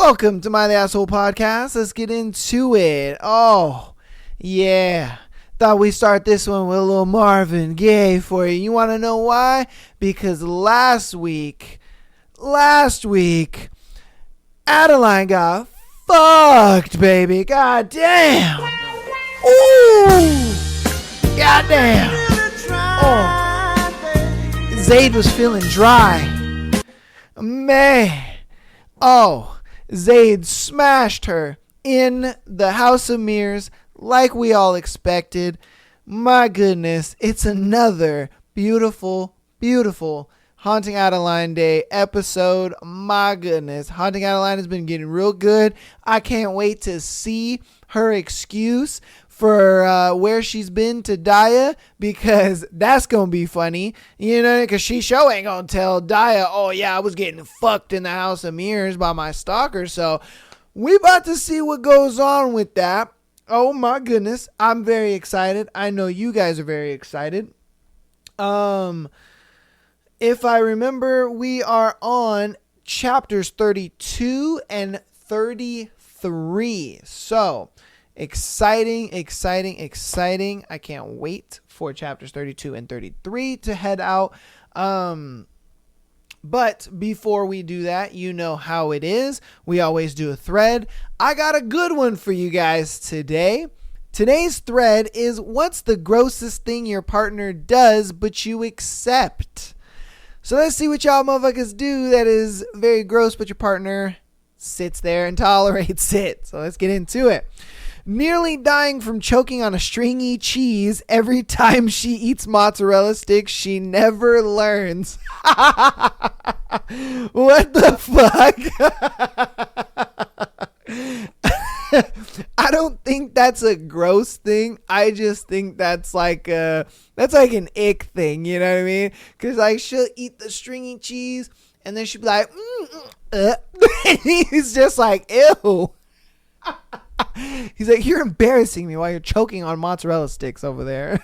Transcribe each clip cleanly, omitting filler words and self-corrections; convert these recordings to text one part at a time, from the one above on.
Welcome to My The Asshole Podcast. Let's get into it. Oh, yeah. Thought we'd start this one with a little Marvin Gaye for you. You want to know why? Because last week, Adeline got fucked, baby. God damn. Ooh. God damn. Oh. Zayd was feeling dry. Man. Oh. Zayd smashed her in the House of Mirrors like we all expected. My goodness, it's another beautiful, beautiful Haunting Adeline Day episode. My goodness, Haunting Adeline has been getting real good. I can't wait to see her excuse for where she's been to Daya, because that's gonna be funny, you know, because she sure ain't gonna tell Daya, oh yeah, I was getting fucked in the House of Mirrors by my stalker. So we about to see what goes on with that. Oh my goodness, I'm very excited. I know you guys are very excited. If I remember, we are on chapters 32 and 33. So exciting. I can't wait for chapters 32 and 33 to head out. But before we do that, you know how it is. We always do a thread. I got a good one for you guys today. Today's thread is, what's the grossest thing your partner does but you accept? So let's see what y'all motherfuckers do that is very gross, but your partner sits there and tolerates it. So let's get into it. Nearly dying from choking on a stringy cheese every time she eats mozzarella sticks she never learns. What the fuck? I don't think that's a gross thing. I just think that's like an ick thing, you know what I mean? Because like she'll eat the stringy cheese and then she'll be like, and he's just like, ew. He's like, you're embarrassing me while you're choking on mozzarella sticks over there.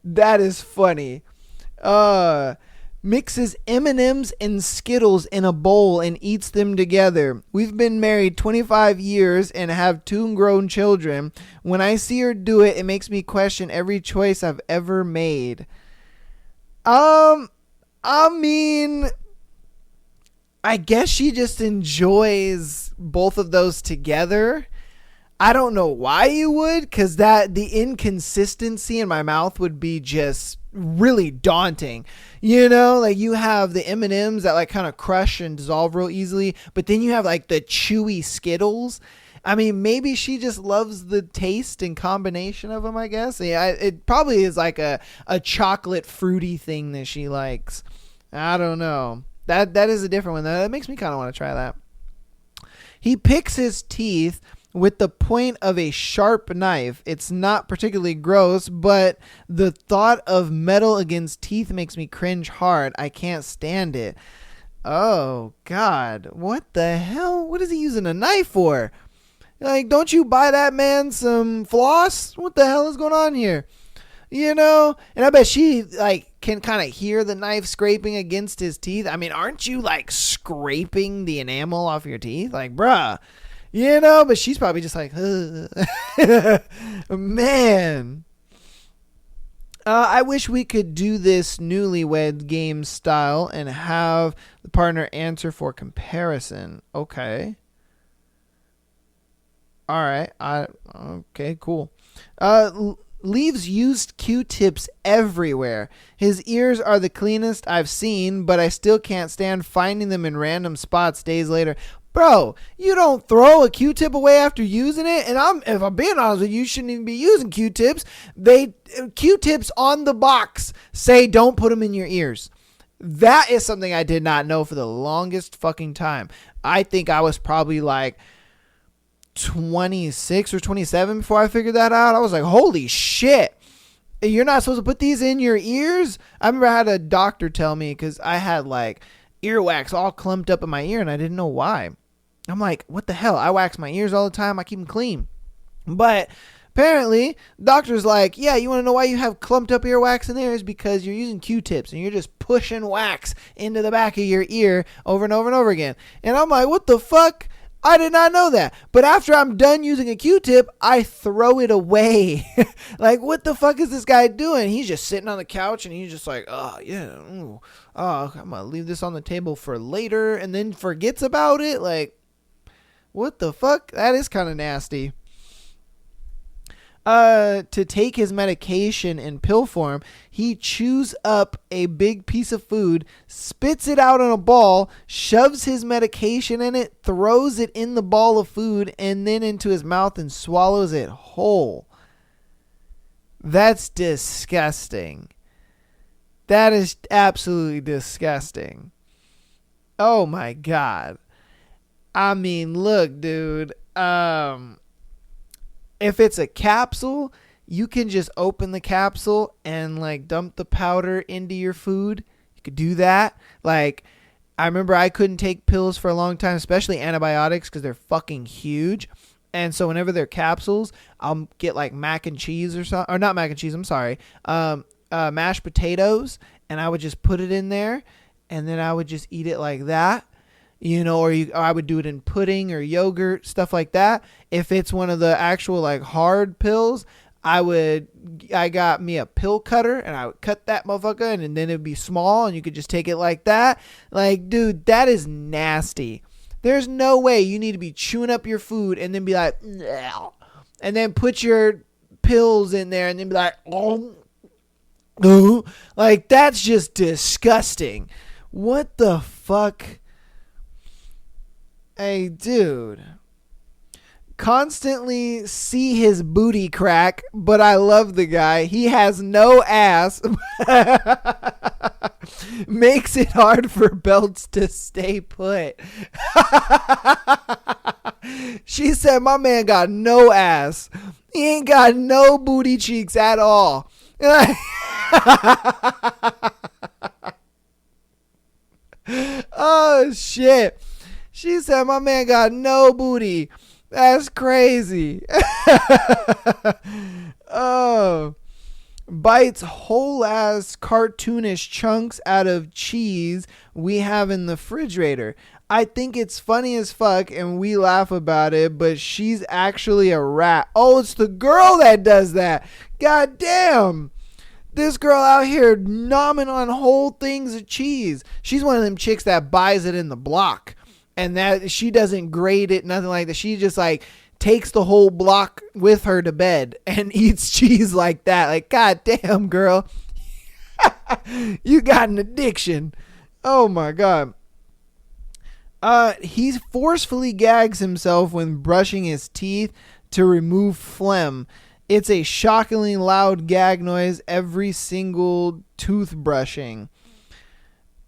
That is funny. Mixes M&Ms and Skittles in a bowl and eats them together. We've been married 25 years and have 2 grown children. When I see her do it, it makes me question every choice I've ever made. I mean, I guess she just enjoys both of those together. I don't know why you would, because the inconsistency in my mouth would be just really daunting. You know, like you have the M&Ms that like kind of crush and dissolve real easily, but then you have like the chewy Skittles. I mean, maybe she just loves the taste and combination of them, I guess. Yeah, it probably is like a chocolate fruity thing that she likes. I don't know. That is a different one. That makes me kind of want to try that. He picks his teeth with the point of a sharp knife. It's not particularly gross, but the thought of metal against teeth makes me cringe hard. I can't stand it. Oh, God. What the hell? What is he using a knife for? Like, don't you buy that man some floss? What the hell is going on here? You know? And I bet she, like, can kind of hear the knife scraping against his teeth. I mean, aren't you, like, scraping the enamel off your teeth? Like, bruh. You know, but she's probably just like, man. I wish we could do this newlywed game style and have the partner answer for comparison. Okay. All right. Okay, cool. Leaves used Q-tips everywhere. His ears are the cleanest I've seen, but I still can't stand finding them in random spots days later. Bro, you don't throw a Q-tip away after using it. And if I'm being honest with you, you shouldn't even be using Q-tips. Q-tips on the box say don't put them in your ears. That is something I did not know for the longest fucking time. I think I was probably like 26 or 27 before I figured that out. I was like, holy shit. You're not supposed to put these in your ears? I remember I had a doctor tell me, because I had like earwax all clumped up in my ear and I didn't know why. I'm like, what the hell? I wax my ears all the time. I keep them clean. But Apparently, doctor's like, yeah, you want to know why you have clumped up earwax in there? Is because you're using Q-tips and you're just pushing wax into the back of your ear over and over and over again. And I'm like, what the fuck? I did not know that. But after I'm done using a Q-tip, I throw it away. Like, what the fuck is this guy doing? He's just sitting on the couch and he's just like, oh, yeah. Ooh, oh, I'm going to leave this on the table for later, and then forgets about it. Like, what the fuck? That is kind of nasty. To take his medication in pill form, he chews up a big piece of food, spits it out in a ball, shoves his medication in it, throws it in the ball of food, and then into his mouth and swallows it whole. That's disgusting. That is absolutely disgusting. Oh my God. I mean, look, dude. If it's a capsule, you can just open the capsule and like dump the powder into your food. You could do that. Like, I remember I couldn't take pills for a long time, especially antibiotics, because they're fucking huge. And so whenever they're capsules, I'll get like mac and cheese or something, or not mac and cheese, I'm sorry, mashed potatoes, and I would just put it in there, and then I would just eat it like that. You know, or I would do it in pudding or yogurt, stuff like that. If it's one of the actual like hard pills, I got me a pill cutter and I would cut that motherfucker, and then it'd be small and you could just take it like that. Like, dude, that is nasty. There's no way you need to be chewing up your food and then be like, "Nah," and then put your pills in there and then be like, oh, like, that's just disgusting. What the fuck? Hey, dude. Constantly see his booty crack, but I love the guy. He has no ass. Makes it hard for belts to stay put. She said my man got no ass. He ain't got no booty cheeks at all. Oh, shit. She said my man got no booty. That's crazy. Oh. Bites whole ass cartoonish chunks out of cheese we have in the refrigerator. I think it's funny as fuck and we laugh about it, but she's actually a rat. Oh, it's the girl that does that. God damn. This girl out here nomming on whole things of cheese. She's one of them chicks that buys it in the block. And that she doesn't grade it, nothing like that. She just like takes the whole block with her to bed and eats cheese like that. Like, god damn, girl. You got an addiction. Oh my God. He forcefully gags himself when brushing his teeth to remove phlegm. It's a shockingly loud gag noise every single toothbrushing.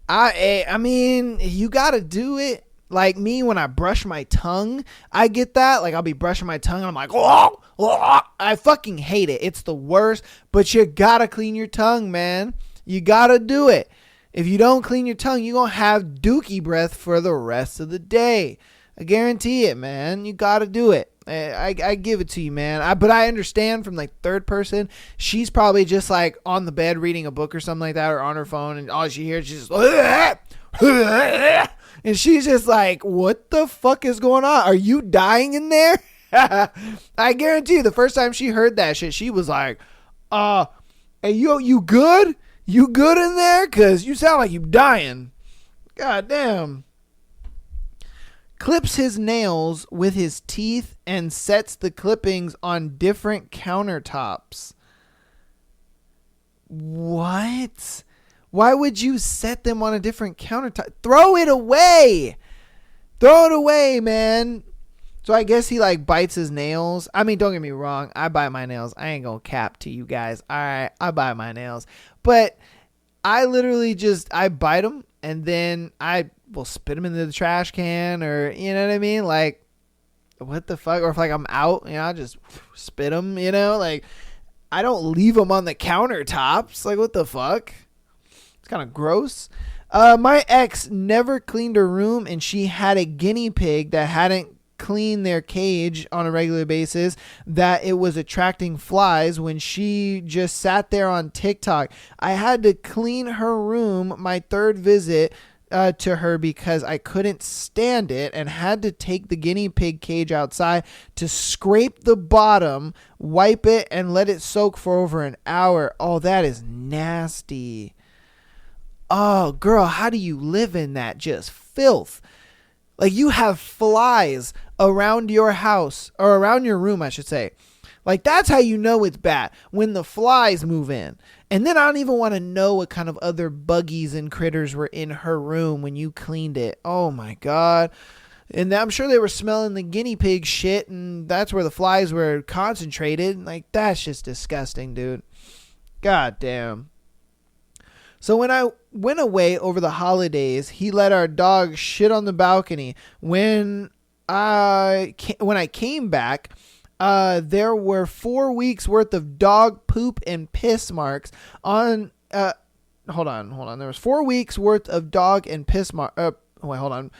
I mean, you gotta do it. Like me, when I brush my tongue, I get that. Like, I'll be brushing my tongue and I'm like, oh, oh. I fucking hate it. It's the worst. But you gotta clean your tongue, man. You gotta do it. If you don't clean your tongue, you're gonna have dookie breath for the rest of the day. I guarantee it, man. You gotta do it. I give it to you, man. But I understand from like third person, she's probably just like on the bed reading a book or something like that, or on her phone, and all she hears is just and she's just like, what the fuck is going on? Are you dying in there? I guarantee you, the first time she heard that shit, she was like, hey, you good? You good in there? Cause you sound like you dying. God damn. Clips his nails with his teeth and sets the clippings on different countertops. What? Why would you set them on a different countertop? Throw it away. Throw it away, man. So I guess he like bites his nails. I mean, don't get me wrong. I bite my nails. I ain't gonna cap to you guys. All right, I bite my nails. But I literally just, I bite them and then I will spit them into the trash can, or, you know what I mean? Like, what the fuck? Or if like I'm out, you know, I just spit them, you know? Like, I don't leave them on the countertops. Like, what the fuck? It's kind of gross. My ex never cleaned her room, and she had a guinea pig that hadn't clean their cage on a regular basis that it was attracting flies when she just sat there on TikTok. I had to clean her room my third visit to her because I couldn't stand it and had to take the guinea pig cage outside to scrape the bottom, wipe it, and let it soak for over an hour. Oh, that is nasty. Oh, girl, how do you live in that just filth? Like, you have flies around your house, or around your room, I should say. Like, that's how you know it's bad, when the flies move in. And then I don't even want to know what kind of other buggies and critters were in her room when you cleaned it. Oh my God. And I'm sure they were smelling the guinea pig shit, and that's where the flies were concentrated. Like, that's just disgusting, dude. God damn. So when I went away over the holidays, he let our dog shit on the balcony. When I came back, there were 4 weeks worth of dog poop and piss marks on, hold on. There was 4 weeks worth of dog and piss marks. Wait, hold on.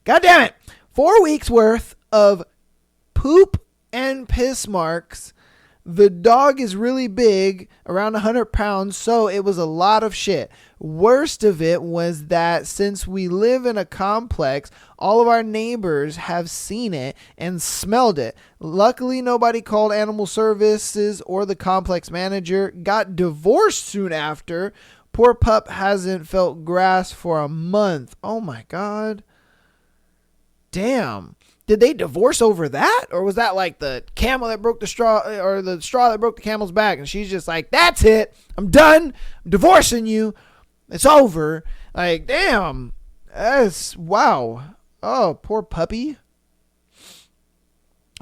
God damn it. 4 weeks worth of poop and piss marks. The dog is really big, around 100 pounds, so it was a lot of shit. Worst of it was that since we live in a complex, all of our neighbors have seen it and smelled it. Luckily, nobody called animal services or the complex manager. Got divorced soon after. Poor pup hasn't felt grass for a month. Oh my God. Damn. Did they divorce over that? Or was that like the camel that broke the straw, or the straw that broke the camel's back? And she's just like, that's it. I'm done. I'm divorcing you. It's over. Like, damn. That's, wow. Oh, poor puppy.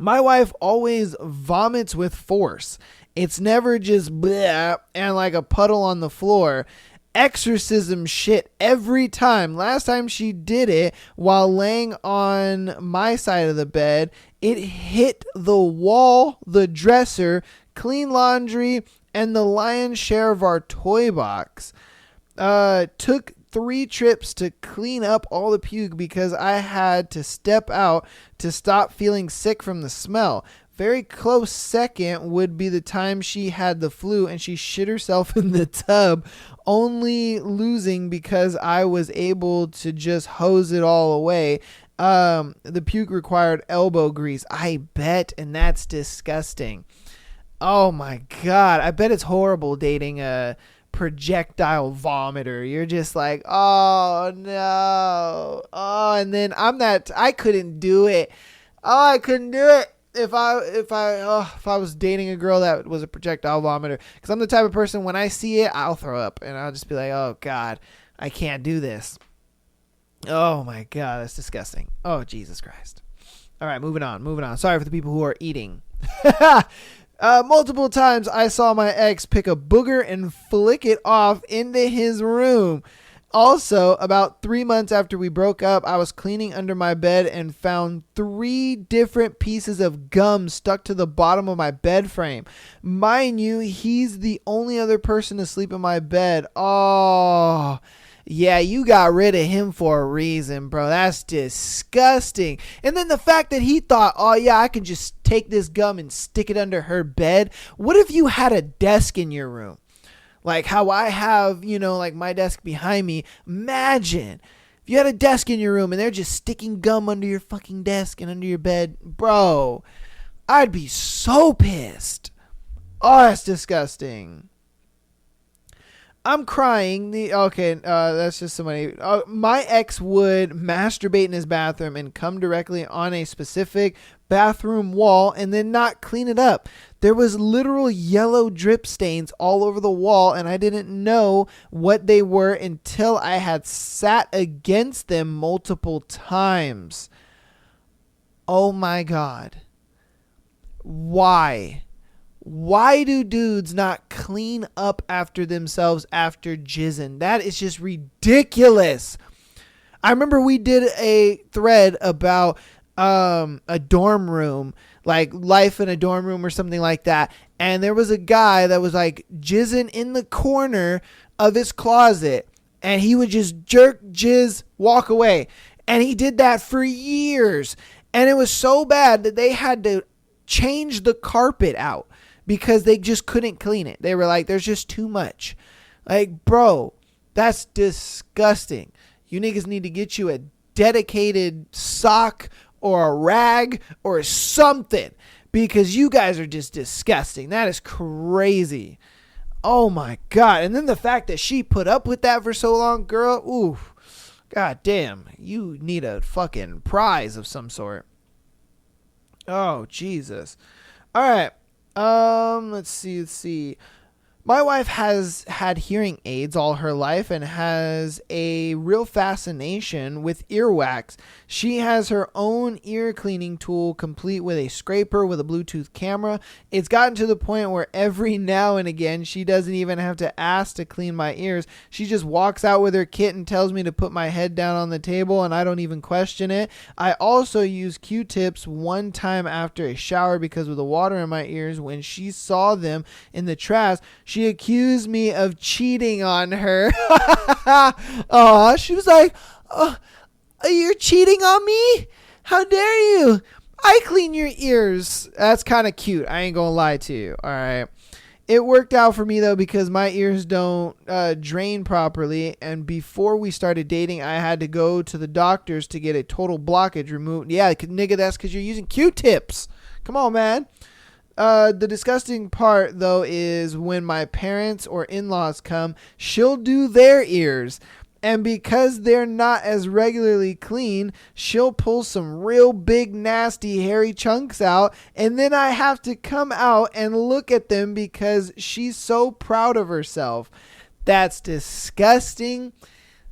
My wife always vomits with force. It's never just bleh and like a puddle on the floor. Exorcism shit every time. Last time she did it while laying on my side of the bed, it hit the wall, the dresser, clean laundry, and the lion's share of our toy box. Took 3 trips to clean up all the puke because I had to step out to stop feeling sick from the smell. Very close second would be the time she had the flu and she shit herself in the tub, only losing because I was able to just hose it all away. The puke required elbow grease. I bet, and that's disgusting. Oh my God. I bet it's horrible dating a projectile vomiter. You're just like, oh no. Oh, and then I couldn't do it. Oh, I couldn't do it. If I was dating a girl that was a projectile vomiter, because I'm the type of person, when I see it, I'll throw up and I'll just be like, oh God, I can't do this. Oh my God, that's disgusting. Oh, Jesus Christ. All right, moving on. Sorry for the people who are eating. Multiple times I saw my ex pick a booger and flick it off into his room. Also, about 3 months after we broke up, I was cleaning under my bed and found 3 different pieces of gum stuck to the bottom of my bed frame. Mind you, he's the only other person to sleep in my bed. Oh, yeah, you got rid of him for a reason, bro. That's disgusting. And then the fact that he thought, oh yeah, I can just take this gum and stick it under her bed. What if you had a desk in your room? Like how I have, like my desk behind me. Imagine if you had a desk in your room and they're just sticking gum under your fucking desk and under your bed. Bro, I'd be so pissed. Oh, that's disgusting. I'm crying. That's just somebody. My ex would masturbate in his bathroom and come directly on a specific bathroom wall and then not clean it up. There was literal yellow drip stains all over the wall, and I didn't know what they were until I had sat against them multiple times. Oh my God. Why? Why do dudes not clean up after themselves after jizzing? That is just ridiculous. I remember we did a thread about a dorm room, like life in a dorm room or something like that. And there was a guy that was like jizzing in the corner of his closet, and he would just jerk, jizz, walk away. And he did that for years. And it was so bad that they had to change the carpet out because they just couldn't clean it. They were like, there's just too much. Like, bro, that's disgusting. You niggas need to get you a dedicated sock or a rag or something, because you guys are just disgusting. That is crazy. Oh my God. And then the fact that she put up with that for so long, girl, ooh, God damn, you need a fucking prize of some sort. Oh, Jesus. All right. Let's see. My wife has had hearing aids all her life and has a real fascination with earwax. She has her own ear cleaning tool complete with a scraper with a Bluetooth camera. It's gotten to the point where every now and again she doesn't even have to ask to clean my ears. She just walks out with her kit and tells me to put my head down on the table, and I don't even question it. I also use Q-tips one time after a shower because of the water in my ears. When she saw them in the trash, she accused me of cheating on her. She was like, you're cheating on me? How dare you? I clean your ears. That's kind of cute. I ain't gonna lie to you. All right. It worked out for me, though, because my ears don't drain properly. And before we started dating, I had to go to the doctors to get a total blockage removed. Yeah, nigga, that's because you're using Q-tips. Come on, man. The disgusting part, though, is when my parents or in-laws come, she'll do their ears. And because they're not as regularly clean, she'll pull some real big, nasty, hairy chunks out. And then I have to come out and look at them because she's so proud of herself. That's disgusting.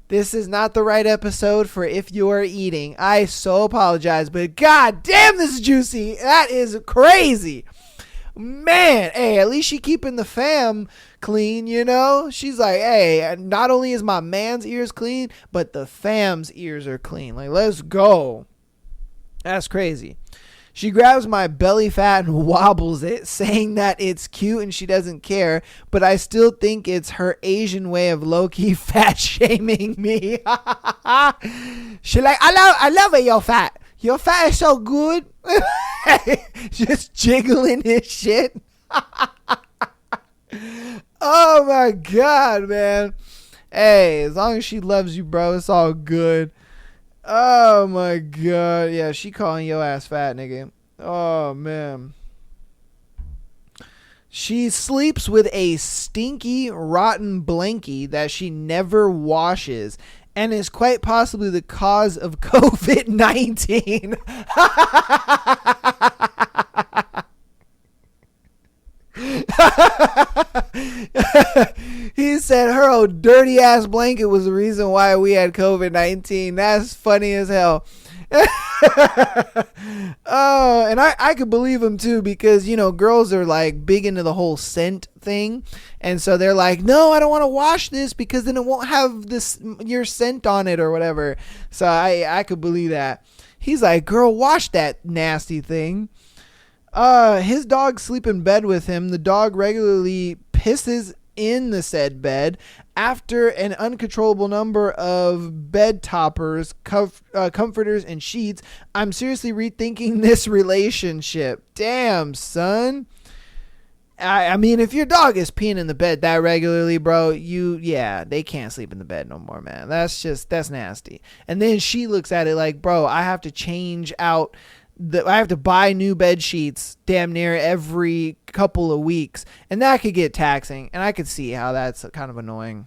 This is not the right episode for if you are eating. I so apologize, but god damn, this is juicy. That is crazy. Man, hey, at least she keeping the fam clean, you know? She's like, hey, not only is my man's ears clean, but the fam's ears are clean. Like, let's go. That's crazy. She grabs my belly fat and wobbles it, saying that it's cute and she doesn't care, but I still think it's her Asian way of low-key fat shaming me. She like, I love it, you're fat. Your fat is so good. Just jiggling his shit. Oh my God, man. Hey, as long as she loves you, bro, it's all good. Oh my God. Yeah, she calling your ass fat, nigga. Oh man. She sleeps with a stinky, rotten blankie that she never washes and is quite possibly the cause of COVID-19. He said her old dirty ass blanket was the reason why we had COVID-19. That's funny as hell. Oh, and I could believe him too, because you know girls are like big into the whole scent thing, and so they're like, no, I don't want to wash this because then it won't have this your scent on it or whatever. So I could believe that. He's like, girl, wash that nasty thing. His dogs sleep in bed with him. The dog regularly pisses in the said bed. After an uncontrollable number of bed toppers, comforters, and sheets, I'm seriously rethinking this relationship. Damn, son. I mean, if your dog is peeing in the bed that regularly, bro, they can't sleep in the bed no more, man. That's nasty. And then she looks at it like, bro, I have to change out I have to buy new bed sheets damn near every couple of weeks, and that could get taxing, and I could see how that's kind of annoying.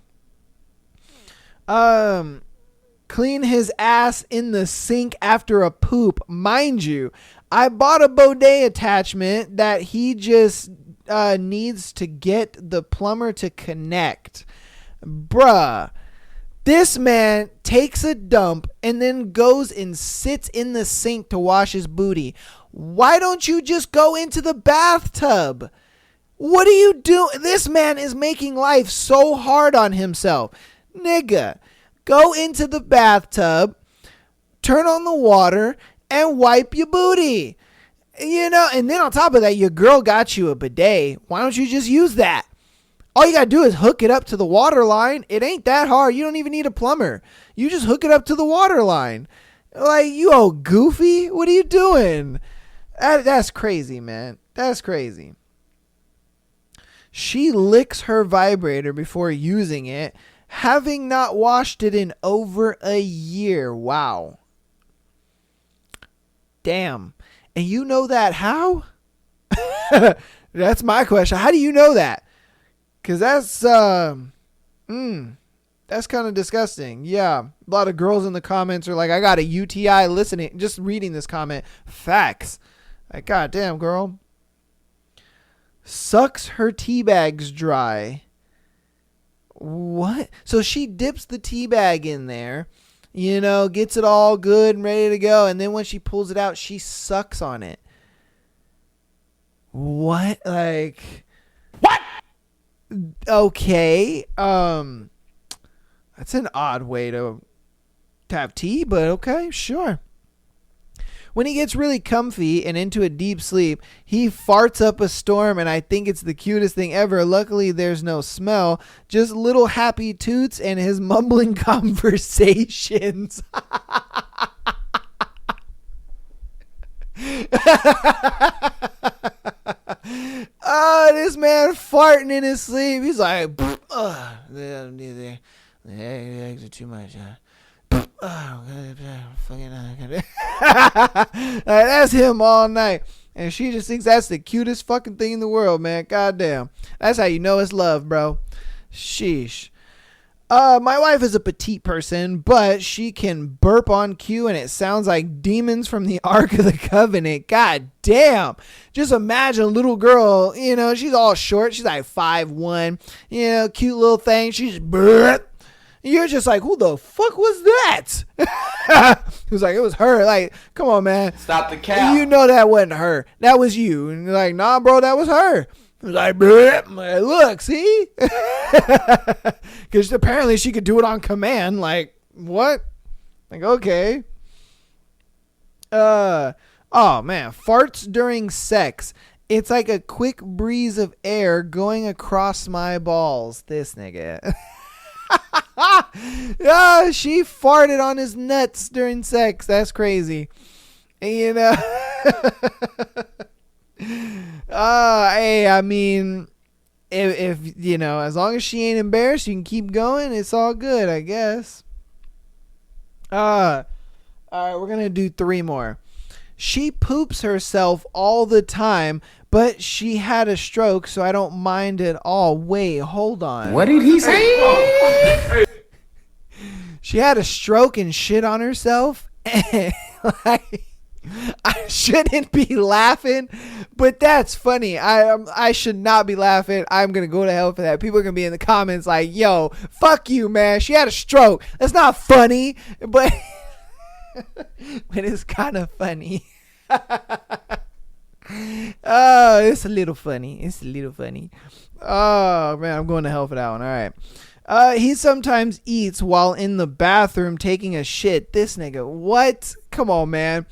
Clean his ass in the sink after a poop. Mind you, I bought a bidet attachment that he just needs to get the plumber to connect. Bruh. This man takes a dump and then goes and sits in the sink to wash his booty. Why don't you just go into the bathtub? What are you doing? This man is making life so hard on himself. Nigga, go into the bathtub, turn on the water, and wipe your booty. You know, and then on top of that, your girl got you a bidet. Why don't you just use that? All you got to do is hook it up to the water line. It ain't that hard. You don't even need a plumber. You just hook it up to the water line. Like, you old goofy. What are you doing? That's crazy, man. That's crazy. She licks her vibrator before using it, having not washed it in over a year. Wow. Damn. And you know that how? That's my question. How do you know that? Because that's kind of disgusting. Yeah. A lot of girls in the comments are like, I got a UTI listening, just reading this comment. Facts. Like, goddamn, girl. Sucks her tea bags dry. What? So she dips the tea bag in there, gets it all good and ready to go. And then when she pulls it out, she sucks on it. What? Like, what? Okay. That's an odd way to have tea, but okay, sure. When he gets really comfy and into a deep sleep, he farts up a storm, and I think it's the cutest thing ever. Luckily, there's no smell, just little happy toots and his mumbling conversations. Oh, this man farting in his sleep. He's like, the eggs are too much. That's him all night. And she just thinks that's the cutest fucking thing in the world, man. Goddamn. That's how you know it's love, bro. Sheesh. My wife is a petite person, but she can burp on cue, and it sounds like demons from the Ark of the Covenant. God damn. Just imagine a little girl, she's all short. She's like 5'1", cute little thing. She's burp. You're just like, who the fuck was that? He was like, it was her. Like, come on, man. Stop the cap. You know that wasn't her. That was you. And you're like, nah, bro, that was her. He was like, look, see? Because apparently she could do it on command. Like, what? Like, okay. Oh, man. Farts during sex. It's like a quick breeze of air going across my balls. This nigga. Yeah, she farted on his nuts during sex. That's crazy. And, hey, I mean, if as long as she ain't embarrassed, you can keep going. It's all good, I guess. All right, we're gonna do 3 more. She poops herself all the time, but she had a stroke, so I don't mind at all. Wait, hold on. What did he say? She had a stroke and shit on herself. Like, I shouldn't be laughing, but that's funny. I should not be laughing. I'm gonna go to hell for that. People are gonna be in the comments like, "Yo, fuck you, man. She had a stroke. That's not funny," but but it's kind of funny. Oh, it's a little funny. It's a little funny. Oh man, I'm going to hell for that one. All right. He sometimes eats while in the bathroom taking a shit. This nigga, what? Come on, man.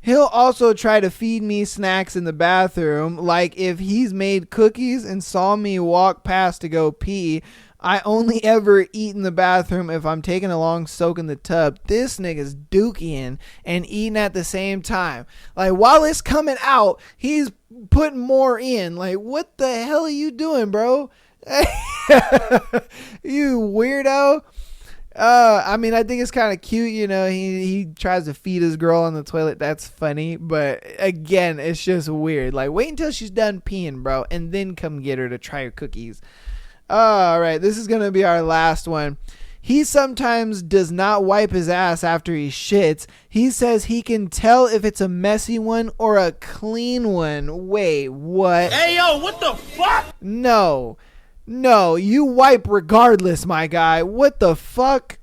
He'll also try to feed me snacks in the bathroom. Like if he's made cookies and saw me walk past to go pee. I only ever eat in the bathroom if I'm taking a long soak in the tub. This nigga's dookieing and eating at the same time. Like while it's coming out, he's putting more in. Like what the hell are you doing, bro? You weirdo. I mean, I think it's kind of cute, he tries to feed his girl on the toilet. That's funny, but again, it's just weird. Like wait until she's done peeing, bro, and then come get her to try her cookies. All right, this is gonna be our last one. He sometimes does not wipe his ass after he shits. He says he can tell if it's a messy one or a clean one. Wait, what? Hey, yo, what the fuck? No, you wipe regardless, my guy. What the fuck?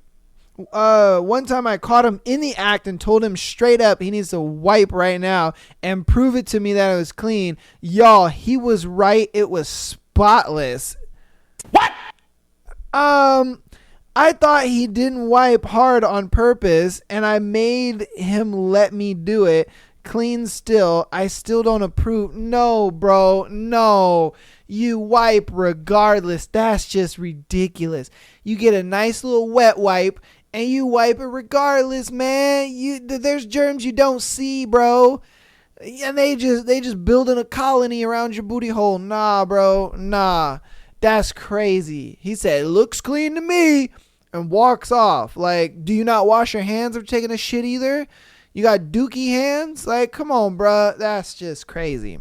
One time I caught him in the act and told him straight up he needs to wipe right now and prove it to me that it was clean. Y'all, he was right. It was spotless. What? I thought he didn't wipe hard on purpose, and I made him let me do it. Clean still. I still don't approve. No, bro. No. You wipe regardless. That's just ridiculous. You get a nice little wet wipe, and you wipe it regardless, man. There's germs you don't see, bro. And they just building a colony around your booty hole. Nah, bro. Nah. That's crazy. He said, looks clean to me, and walks off. Like, do you not wash your hands after taking a shit either? You got dookie hands? Like, come on, bro. That's just crazy.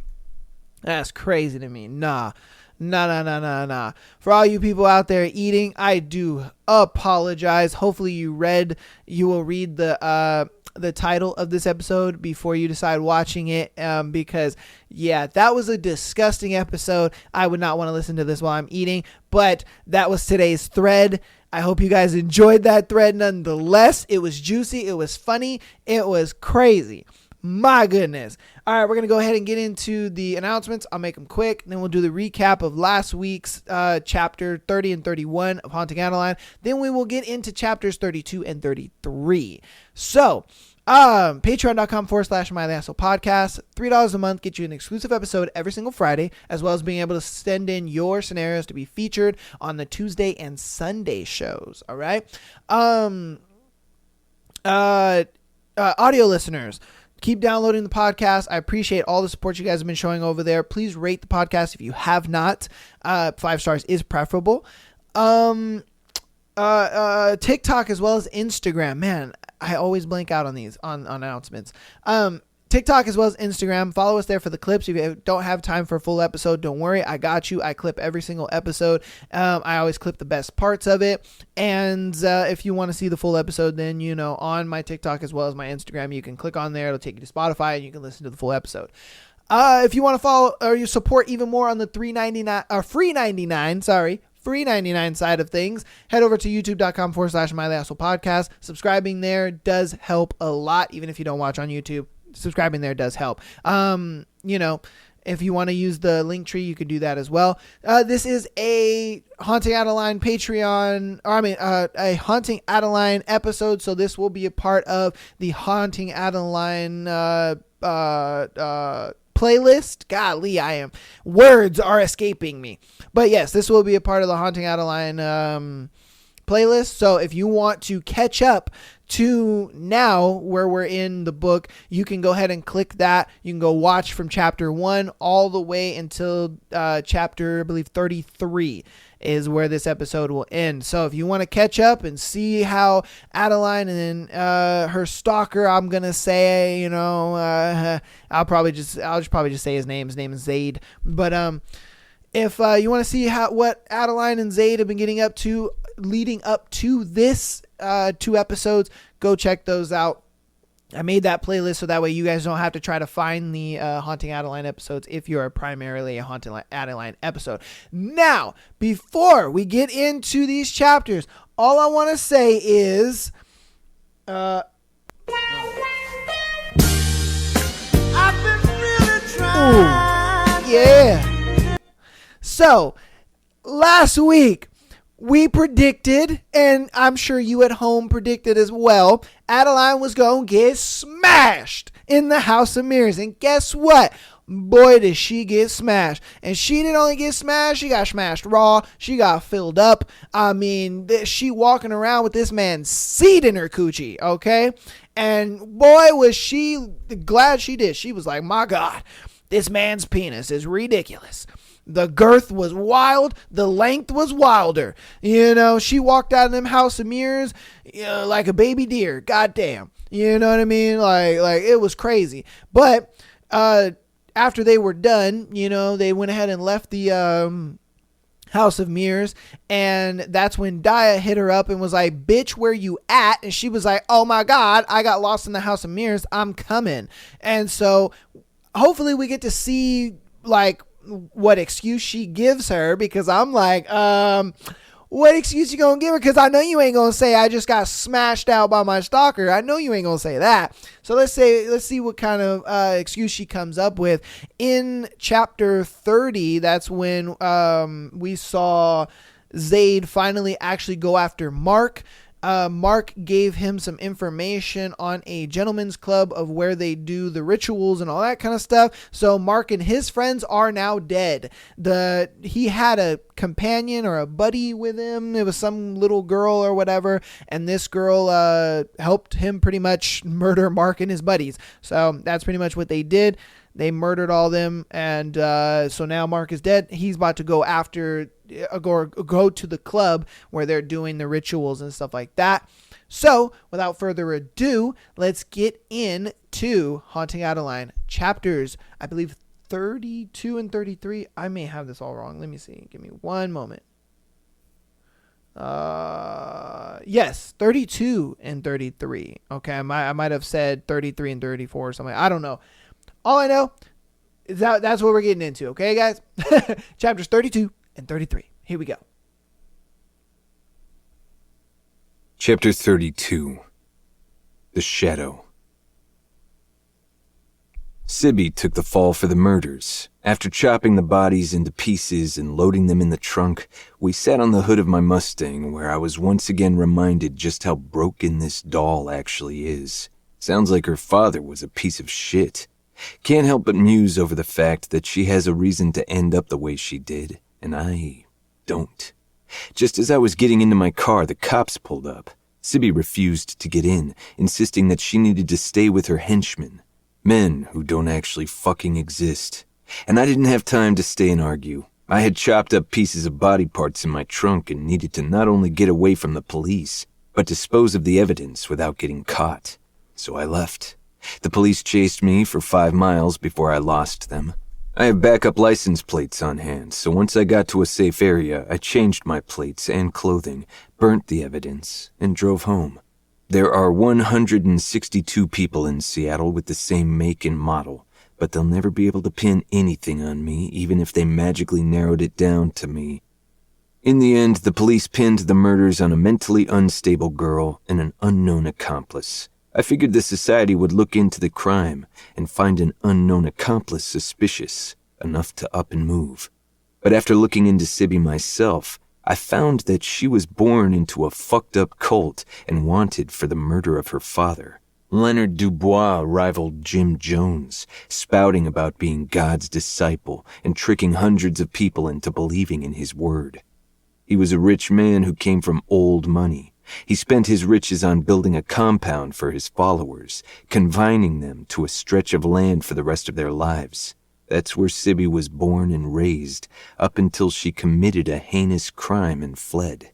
That's crazy to me. Nah. Nah. For all you people out there eating, I do apologize. Hopefully you will read the title of this episode before you decide watching it, because yeah, that was a disgusting episode. I would not want to listen to this while I'm eating, but that was today's thread. I hope you guys enjoyed that thread nonetheless. It was juicy, it was funny, it was crazy. My goodness. All right, we're going to go ahead and get into the announcements. I'll make them quick. Then we'll do the recap of last week's chapter 30 and 31 of Haunting Adeline. Then we will get into chapters 32 and 33. So, patreon.com/MyLassoPodcast. $3 a month gets you an exclusive episode every single Friday, as well as being able to send in your scenarios to be featured on the Tuesday and Sunday shows. All right. Audio listeners, keep downloading the podcast. I appreciate all the support you guys have been showing over there. Please rate the podcast if you have not. 5 stars is preferable. TikTok as well as Instagram. Man, I always blank out on these on announcements. TikTok as well as Instagram. Follow us there for the clips. If you don't have time for a full episode, don't worry. I got you. I clip every single episode. I always clip the best parts of it. And if you want to see the full episode, then, on my TikTok as well as my Instagram, you can click on there. It'll take you to Spotify and you can listen to the full episode. If you want to follow or you support even more on the free 99 side of things, head over to youtube.com/MyLassoPodcast. Subscribing there does help a lot. Even if you don't watch on YouTube, subscribing there does help. If you want to use the link tree, you can do that as well. This is a Haunting Adeline a Haunting Adeline episode. So this will be a part of the Haunting Adeline, playlist. Golly, words are escaping me. But yes, this will be a part of the Haunting Adeline playlist. So if you want to catch up to now where we're in the book, you can go ahead and click that. You can go watch from chapter 1 all the way until chapter, I believe, 33 is where this episode will end. So if you want to catch up and see how Adeline and her stalker, I'm gonna say, I'll probably just say his name. His name is Zaid. But if you want to see what Adeline and Zaid have been getting up to leading up to this 2 episodes, go check those out. I made that playlist so that way you guys don't have to try to find the Haunting Adeline episodes if you're primarily a Haunting Adeline episode. Now, before we get into these chapters, all I want to say is I've been really trying. Ooh, yeah. So, last week, we predicted, and I'm sure you at home predicted as well, Adeline was going to get smashed in the House of Mirrors. And guess what? Boy, did she get smashed. And she didn't only get smashed, she got smashed raw. She got filled up. I mean, she walking around with this man's seed in her coochie, okay? And boy, was she glad she did. She was like, my God, this man's penis is ridiculous. The girth was wild. The length was wilder. She walked out of them House of Mirrors like a baby deer. Goddamn. You know what I mean? Like it was crazy. But after they were done, they went ahead and left the House of Mirrors. And that's when Daya hit her up and was like, bitch, where you at? And she was like, oh my God, I got lost in the House of Mirrors. I'm coming. And so hopefully we get to see what excuse she gives her, because I'm like, what excuse you gonna give her? Because I know you ain't gonna say I just got smashed out by my stalker. I know you ain't gonna say that. So let's see what kind of excuse she comes up with. In chapter 30, that's when we saw Zaid finally actually go after Mark. Mark gave him some information on a gentleman's club of where they do the rituals and all that kind of stuff. So Mark and his friends are now dead. He had a companion or a buddy with him. It was some little girl or whatever. And this girl helped him pretty much murder Mark and his buddies. So that's pretty much what they did. They murdered all of them, and so now Mark is dead. He's about to go go to the club where they're doing the rituals and stuff like that. So, without further ado, let's get into Haunting Adeline chapters, I believe 32 and 33. I may have this all wrong. Let me see. Give me one moment. Yes, 32 and 33. Okay, I might have said 33 and 34 or something. I don't know. All I know is that's what we're getting into, okay, guys? Chapters 32 and 33. Here we go. Chapter 32. The Shadow. Sibby took the fall for the murders. After chopping the bodies into pieces and loading them in the trunk, we sat on the hood of my Mustang, where I was once again reminded just how broken this doll actually is. Sounds like her father was a piece of shit. Can't help but muse over the fact that she has a reason to end up the way she did, and I don't. Just as I was getting into my car, the cops pulled up. Sibby refused to get in, insisting that she needed to stay with her henchmen, men who don't actually fucking exist. And I didn't have time to stay and argue. I had chopped up pieces of body parts in my trunk and needed to not only get away from the police, but dispose of the evidence without getting caught. So I left. The police chased me for 5 miles before I lost them. I have backup license plates on hand, so once I got to a safe area, I changed my plates and clothing, burnt the evidence, and drove home. There are 162 people in Seattle with the same make and model, but they'll never be able to pin anything on me, even if they magically narrowed it down to me. In the end, the police pinned the murders on a mentally unstable girl and an unknown accomplice. I figured the society would look into the crime and find an unknown accomplice suspicious, enough to up and move. But after looking into Sibby myself, I found that she was born into a fucked up cult and wanted for the murder of her father. Leonard Dubois rivaled Jim Jones, spouting about being God's disciple and tricking hundreds of people into believing in his word. He was a rich man who came from old money. He spent his riches on building a compound for his followers, confining them to a stretch of land for the rest of their lives. That's where Sibby was born and raised, up until she committed a heinous crime and fled.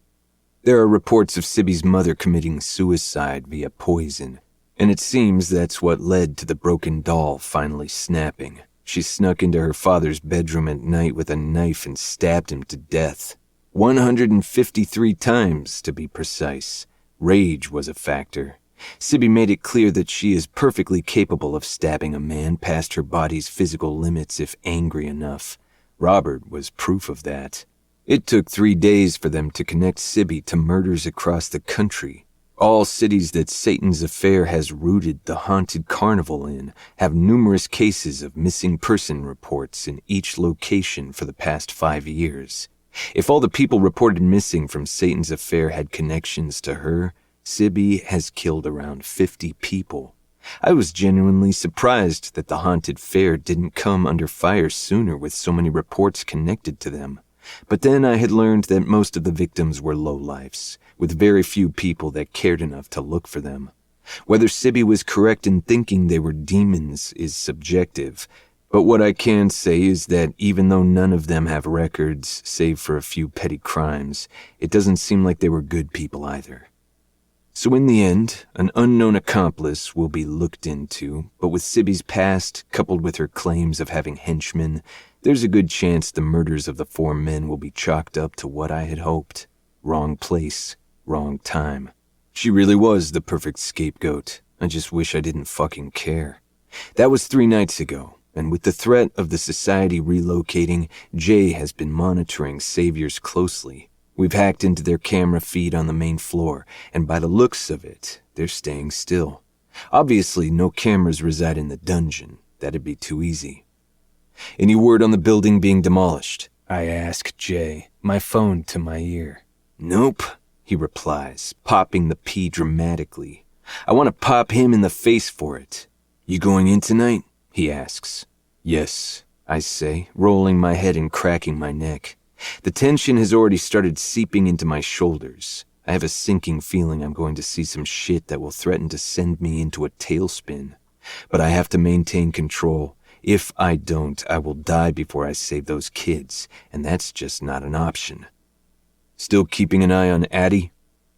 There are reports of Sibby's mother committing suicide via poison, and it seems that's what led to the broken doll finally snapping. She snuck into her father's bedroom at night with a knife and stabbed him to death. 153 times, to be precise. Rage was a factor. Sibby made it clear that she is perfectly capable of stabbing a man past her body's physical limits if angry enough. Robert was proof of that. It took 3 days for them to connect Sibby to murders across the country. All cities that Satan's affair has rooted the haunted carnival in have numerous cases of missing person reports in each location for the past 5 years. If all the people reported missing from Satan's affair had connections to her, Sibby has killed around 50 people. I was genuinely surprised that the haunted fair didn't come under fire sooner with so many reports connected to them. But then I had learned that most of the victims were lowlifes, with very few people that cared enough to look for them. Whether Sibby was correct in thinking they were demons is subjective, but what I can say is that even though none of them have records, save for a few petty crimes, it doesn't seem like they were good people either. So in the end, an unknown accomplice will be looked into, but with Sibby's past, coupled with her claims of having henchmen, there's a good chance the murders of the 4 men will be chalked up to what I had hoped. Wrong place, wrong time. She really was the perfect scapegoat. I just wish I didn't fucking care. That was 3 nights ago. And with the threat of the society relocating, Jay has been monitoring Saviors closely. We've hacked into their camera feed on the main floor, and by the looks of it, they're staying still. Obviously, no cameras reside in the dungeon. That'd be too easy. Any word on the building being demolished? I asked Jay, my phone to my ear. Nope. he replies, popping the P dramatically. I want to pop him in the face for it. You going in tonight? He asks. Yes, I say, rolling my head and cracking my neck. The tension has already started seeping into my shoulders. I have a sinking feeling I'm going to see some shit that will threaten to send me into a tailspin. But I have to maintain control. If I don't, I will die before I save those kids, and that's just not an option. Still keeping an eye on Addie?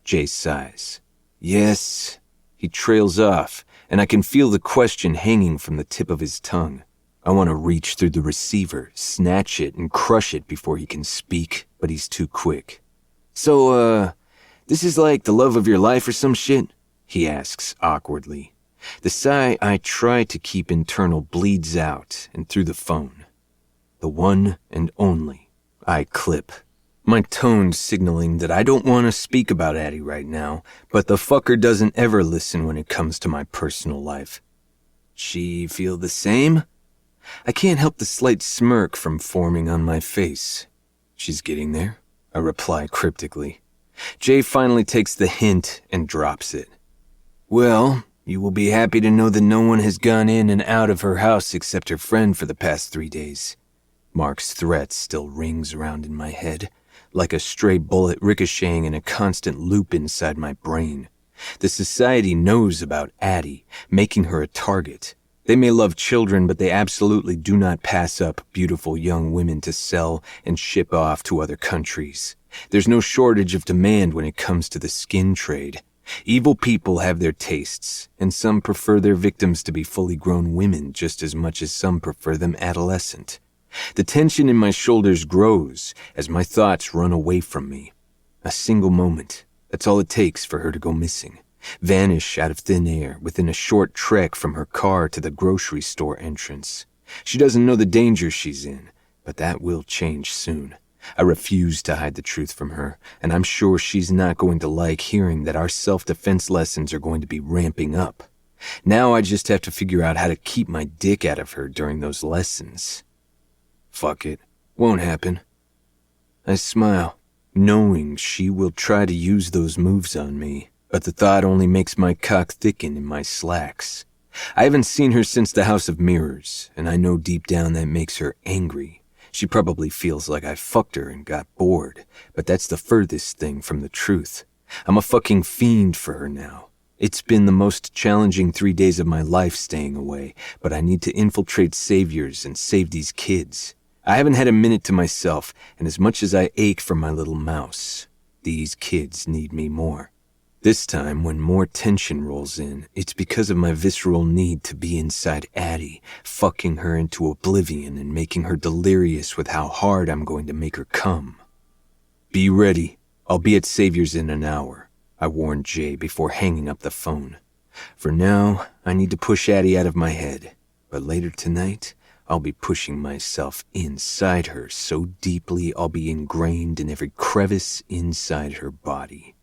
Jay sighs. Yes. He trails off, and I can feel the question hanging from the tip of his tongue. I want to reach through the receiver, snatch it, and crush it before he can speak, but he's too quick. So, this is like the love of your life or some shit? He asks awkwardly. The sigh I try to keep internal bleeds out and through the phone. The one and only. I clip. My tone signaling that I don't want to speak about Addie right now, but the fucker doesn't ever listen when it comes to my personal life. She feel the same? I can't help the slight smirk from forming on my face. She's getting there, I reply cryptically. Jay finally takes the hint and drops it. Well, you will be happy to know that no one has gone in and out of her house except her friend for the past 3 days. Mark's threat still rings around in my head, like a stray bullet ricocheting in a constant loop inside my brain. The society knows about Addie, making her a target. They may love children, but they absolutely do not pass up beautiful young women to sell and ship off to other countries. There's no shortage of demand when it comes to the skin trade. Evil people have their tastes, and some prefer their victims to be fully grown women just as much as some prefer them adolescent. The tension in my shoulders grows as my thoughts run away from me. A single moment, that's all it takes for her to go missing. Vanish out of thin air within a short trek from her car to the grocery store entrance. She doesn't know the danger she's in, but that will change soon. I refuse to hide the truth from her, and I'm sure she's not going to like hearing that our self-defense lessons are going to be ramping up. Now I just have to figure out how to keep my dick out of her during those lessons. Fuck it. Won't happen. I smile, knowing she will try to use those moves on me, but the thought only makes my cock thicken in my slacks. I haven't seen her since the House of Mirrors, and I know deep down that makes her angry. She probably feels like I fucked her and got bored, but that's the furthest thing from the truth. I'm a fucking fiend for her now. It's been the most challenging 3 days of my life staying away, but I need to infiltrate saviors and save these kids. I haven't had a minute to myself, and as much as I ache for my little mouse, these kids need me more. This time, when more tension rolls in, it's because of my visceral need to be inside Addie, fucking her into oblivion and making her delirious with how hard I'm going to make her come. Be ready. I'll be at Savior's in an hour, I warned Jay before hanging up the phone. For now, I need to push Addie out of my head, but later tonight, I'll be pushing myself inside her so deeply I'll be ingrained in every crevice inside her body.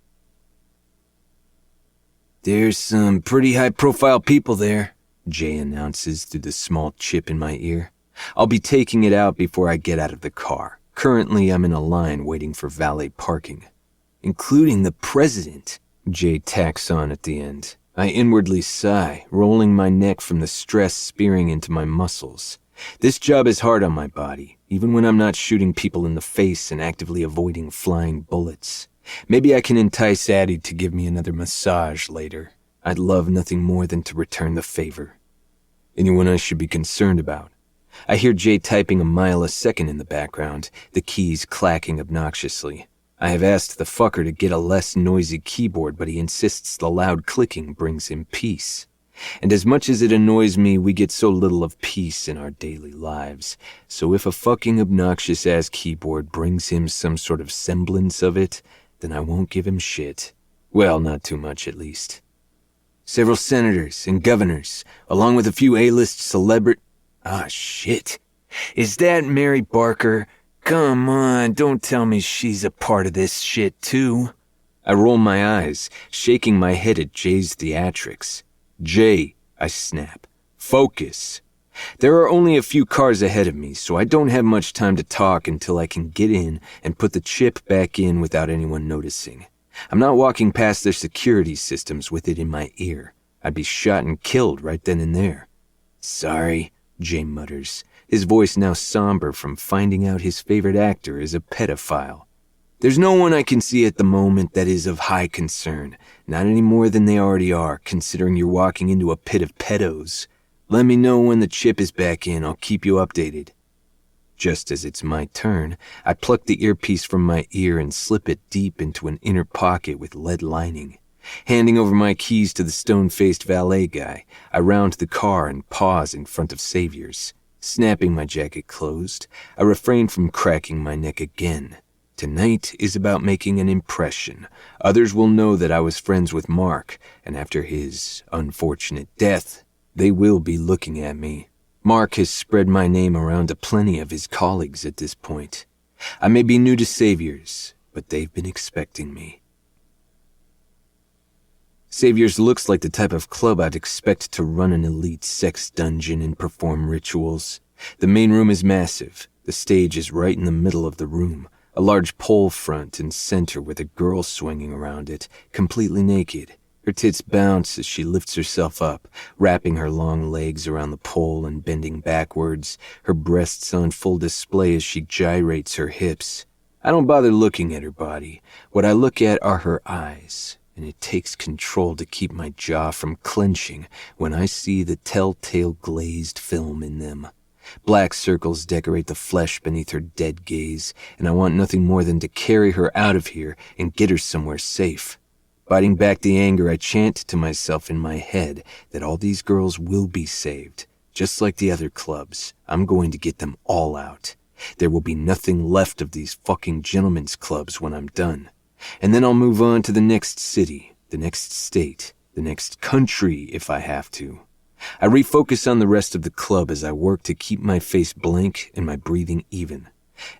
There's some pretty high-profile people there, Jay announces through the small chip in my ear. I'll be taking it out before I get out of the car. Currently, I'm in a line waiting for valet parking. Including the president, Jay tacks on at the end. I inwardly sigh, rolling my neck from the stress spearing into my muscles. This job is hard on my body, even when I'm not shooting people in the face and actively avoiding flying bullets. Maybe I can entice Addie to give me another massage later. I'd love nothing more than to return the favor. Anyone I should be concerned about? I hear Jay typing a mile a second in the background, the keys clacking obnoxiously. I have asked the fucker to get a less noisy keyboard, but he insists the loud clicking brings him peace. And as much as it annoys me, we get so little of peace in our daily lives. So if a fucking obnoxious-ass keyboard brings him some sort of semblance of it, then I won't give him shit. Well, not too much, at least. Several senators and governors, along with a few A-list Ah, shit. Is that Mary Barker? Come on, don't tell me she's a part of this shit, too. I roll my eyes, shaking my head at Jay's theatrics. Jay, I snap. Focus. There are only a few cars ahead of me, so I don't have much time to talk until I can get in and put the chip back in without anyone noticing. I'm not walking past their security systems with it in my ear. I'd be shot and killed right then and there. Sorry, Jay mutters, his voice now somber from finding out his favorite actor is a pedophile. There's no one I can see at the moment that is of high concern, not any more than they already are, considering you're walking into a pit of pedos. Let me know when the chip is back in, I'll keep you updated. Just as it's my turn, I pluck the earpiece from my ear and slip it deep into an inner pocket with lead lining. Handing over my keys to the stone-faced valet guy, I round the car and pause in front of Savior's. Snapping my jacket closed, I refrain from cracking my neck again. Tonight is about making an impression. Others will know that I was friends with Mark, and after his unfortunate death, they will be looking at me. Mark has spread my name around to plenty of his colleagues at this point. I may be new to Savior's, but they've been expecting me. Savior's looks like the type of club I'd expect to run an elite sex dungeon and perform rituals. The main room is massive. The stage is right in the middle of the room, a large pole front and center with a girl swinging around it, completely naked. Her tits bounce as she lifts herself up, wrapping her long legs around the pole and bending backwards, her breasts on full display as she gyrates her hips. I don't bother looking at her body. What I look at are her eyes, and it takes control to keep my jaw from clenching when I see the telltale glazed film in them. Black circles decorate the flesh beneath her dead gaze, and I want nothing more than to carry her out of here and get her somewhere safe. Biting back the anger, I chant to myself in my head that all these girls will be saved. Just like the other clubs, I'm going to get them all out. There will be nothing left of these fucking gentlemen's clubs when I'm done. And then I'll move on to the next city, the next state, the next country if I have to. I refocus on the rest of the club as I work to keep my face blank and my breathing even.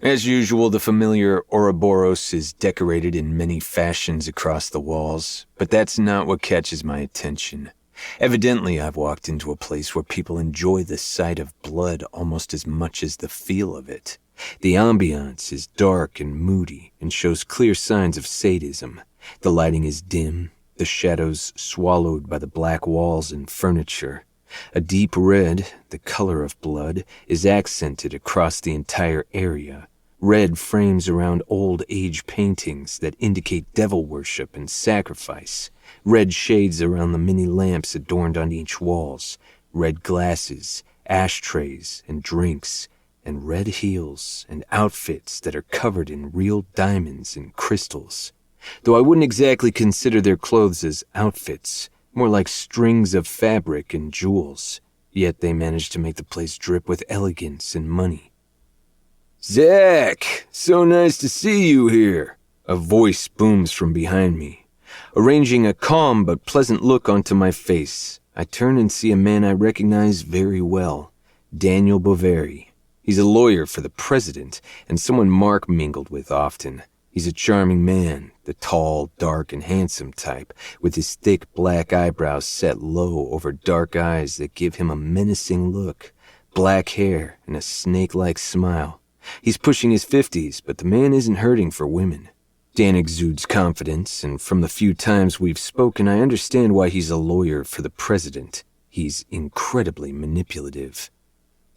As usual, the familiar Ouroboros is decorated in many fashions across the walls, but that's not what catches my attention. Evidently, I've walked into a place where people enjoy the sight of blood almost as much as the feel of it. The ambiance is dark and moody and shows clear signs of sadism. The lighting is dim, the shadows swallowed by the black walls and furniture. A deep red, the color of blood, is accented across the entire area. Red frames around old age paintings that indicate devil worship and sacrifice. Red shades around the many lamps adorned on each walls. Red glasses, ashtrays, and drinks. And red heels and outfits that are covered in real diamonds and crystals. Though I wouldn't exactly consider their clothes as outfits, more like strings of fabric and jewels, yet they managed to make the place drip with elegance and money. "Zach, so nice to see you here," a voice booms from behind me. Arranging a calm but pleasant look onto my face, I turn and see a man I recognize very well, Daniel Boveri. He's a lawyer for the president and someone Mark mingled with often. He's a charming man, the tall, dark, and handsome type, with his thick black eyebrows set low over dark eyes that give him a menacing look, black hair, and a snake-like smile. He's pushing his 50s, but the man isn't hurting for women. Dan exudes confidence, and from the few times we've spoken, I understand why he's a lawyer for the president. He's incredibly manipulative.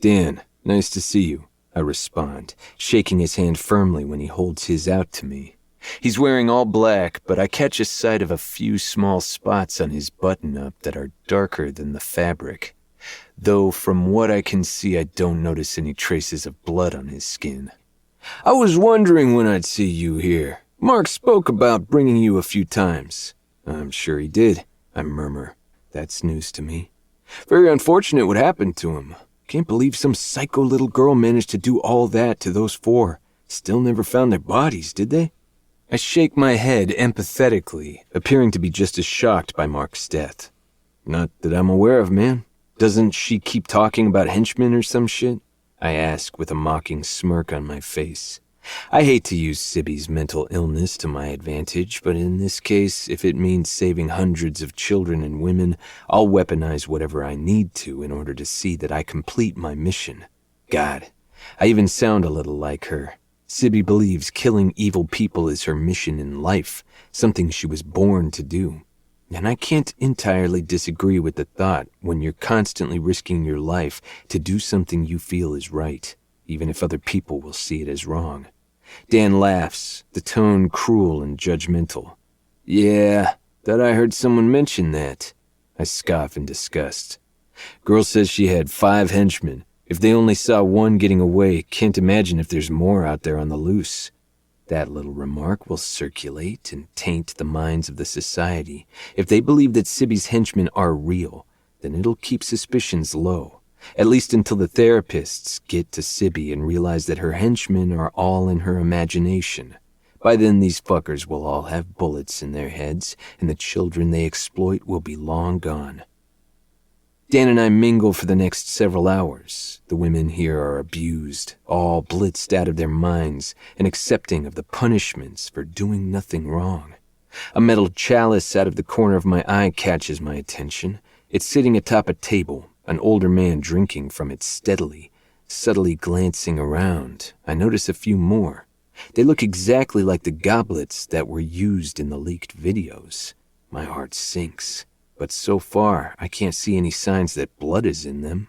"Dan, nice to see you," I respond, shaking his hand firmly when he holds his out to me. He's wearing all black, but I catch a sight of a few small spots on his button-up that are darker than the fabric. Though from what I can see, I don't notice any traces of blood on his skin. "I was wondering when I'd see you here. Mark spoke about bringing you a few times." "I'm sure he did," I murmur. That's news to me. "Very unfortunate what happened to him. Can't believe some psycho little girl managed to do all that to those four. Still never found their bodies, did they?" I shake my head empathetically, appearing to be just as shocked by Mark's death. "Not that I'm aware of, man. Doesn't she keep talking about henchmen or some shit?" I ask with a mocking smirk on my face. I hate to use Sibby's mental illness to my advantage, but in this case, if it means saving hundreds of children and women, I'll weaponize whatever I need to in order to see that I complete my mission. God, I even sound a little like her. Sibby believes killing evil people is her mission in life, something she was born to do. And I can't entirely disagree with the thought when you're constantly risking your life to do something you feel is right, even if other people will see it as wrong. Dan laughs, the tone cruel and judgmental. Yeah, thought I heard someone mention that. I scoff in disgust. Girl says she had 5 henchmen. If they only saw one getting away, can't imagine if there's more out there on the loose. That little remark will circulate and taint the minds of the society. If they believe that Sibby's henchmen are real, then it'll keep suspicions low, at least until the therapists get to Sibby and realize that her henchmen are all in her imagination. By then, these fuckers will all have bullets in their heads, and the children they exploit will be long gone. Dan and I mingle for the next several hours. The women here are abused, all blitzed out of their minds and accepting of the punishments for doing nothing wrong. A metal chalice out of the corner of my eye catches my attention. It's sitting atop a table, an older man drinking from it steadily. Subtly glancing around, I notice a few more. They look exactly like the goblets that were used in the leaked videos. My heart sinks. But so far, I can't see any signs that blood is in them.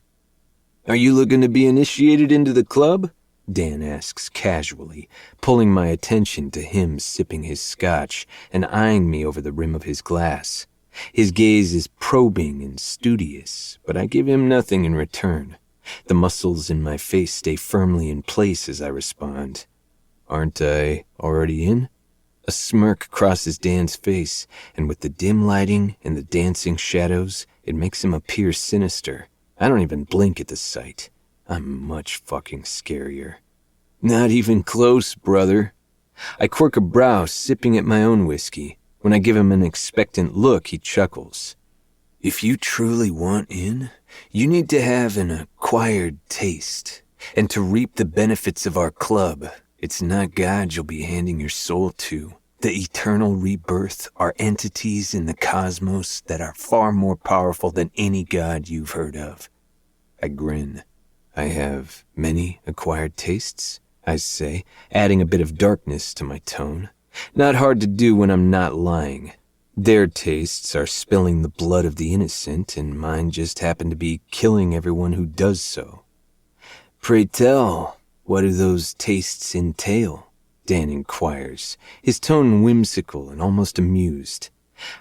Are you looking to be initiated into the club? Dan asks casually, pulling my attention to him sipping his scotch and eyeing me over the rim of his glass. His gaze is probing and studious, but I give him nothing in return. The muscles in my face stay firmly in place as I respond. Aren't I already in? A smirk crosses Dan's face, and with the dim lighting and the dancing shadows, it makes him appear sinister. I don't even blink at the sight. I'm much fucking scarier. Not even close, brother. I quirk a brow, sipping at my own whiskey. When I give him an expectant look, he chuckles. If you truly want in, you need to have an acquired taste. And to reap the benefits of our club, it's not God you'll be handing your soul to. The eternal rebirth are entities in the cosmos that are far more powerful than any god you've heard of. I grin. I have many acquired tastes, I say, adding a bit of darkness to my tone. Not hard to do when I'm not lying. Their tastes are spilling the blood of the innocent, and mine just happen to be killing everyone who does so. Pray tell, what do those tastes entail? Dan inquires, his tone whimsical and almost amused.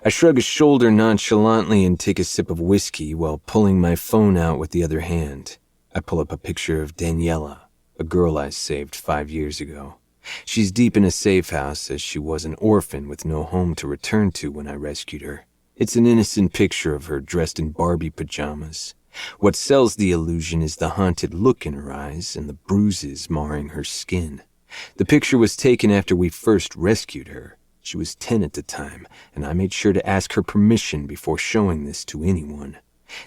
I shrug a shoulder nonchalantly and take a sip of whiskey while pulling my phone out with the other hand. I pull up a picture of Daniela, a girl I saved 5 years ago. She's deep in a safe house as she was an orphan with no home to return to when I rescued her. It's an innocent picture of her dressed in Barbie pajamas. What sells the illusion is the haunted look in her eyes and the bruises marring her skin. The picture was taken after we first rescued her. She was 10 at the time, and I made sure to ask her permission before showing this to anyone.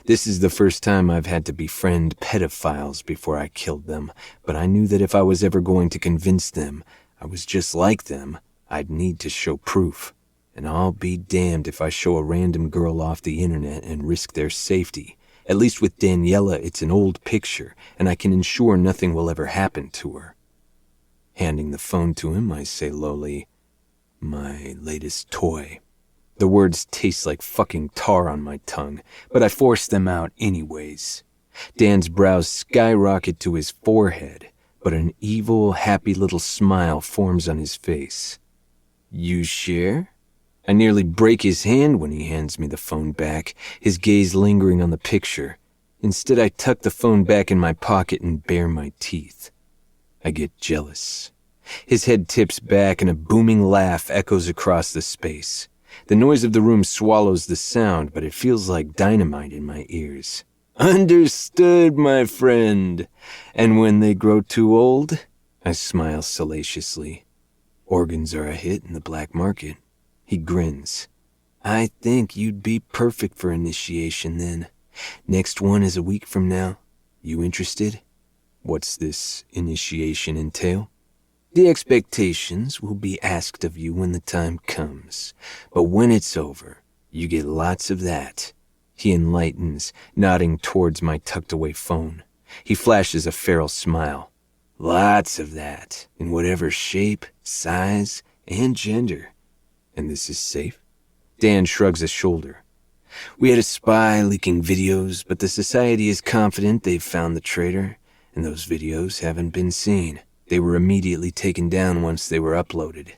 This is the first time I've had to befriend pedophiles before I killed them, but I knew that if I was ever going to convince them I was just like them, I'd need to show proof. And I'll be damned if I show a random girl off the internet and risk their safety. At least with Daniela, it's an old picture, and I can ensure nothing will ever happen to her. Handing the phone to him, I say lowly, my latest toy. The words taste like fucking tar on my tongue, but I force them out anyways. Dan's brows skyrocket to his forehead, but an evil, happy little smile forms on his face. You share? I nearly break his hand when he hands me the phone back, his gaze lingering on the picture. Instead, I tuck the phone back in my pocket and bare my teeth. I get jealous. His head tips back and a booming laugh echoes across the space. The noise of the room swallows the sound, but it feels like dynamite in my ears. Understood, my friend. And when they grow too old? I smile salaciously. Organs are a hit in the black market. He grins. I think you'd be perfect for initiation then. Next one is a week from now. You interested? What's this initiation entail? The expectations will be asked of you when the time comes. But when it's over, you get lots of that. He enlightens, nodding towards my tucked-away phone. He flashes a feral smile. Lots of that, in whatever shape, size, and gender. And this is safe? Dan shrugs a shoulder. We had a spy leaking videos, but the society is confident they've found the traitor, and those videos haven't been seen. They were immediately taken down once they were uploaded.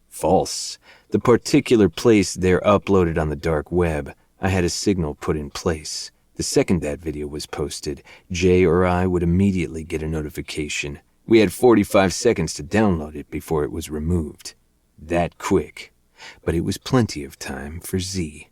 False. The particular place they're uploaded on the dark web, I had a signal put in place. The second that video was posted, Jay or I would immediately get a notification. We had 45 seconds to download it before it was removed. That quick. But it was plenty of time for Z.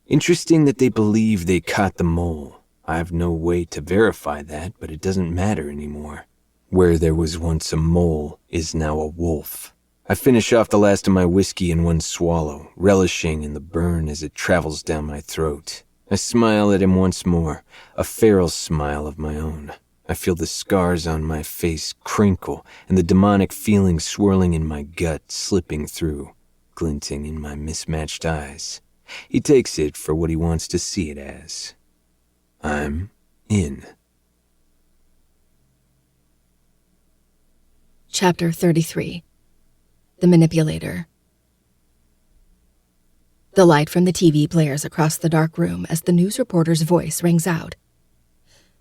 Interesting that they believe they caught the mole. I have no way to verify that, but it doesn't matter anymore. Where there was once a mole is now a wolf. I finish off the last of my whiskey in one swallow, relishing in the burn as it travels down my throat. I smile at him once more, a feral smile of my own. I feel the scars on my face crinkle and the demonic feeling swirling in my gut slipping through, glinting in my mismatched eyes. He takes it for what he wants to see it as. I'm in. Chapter 33. The Manipulator. The light from the TV blares across the dark room as the news reporter's voice rings out.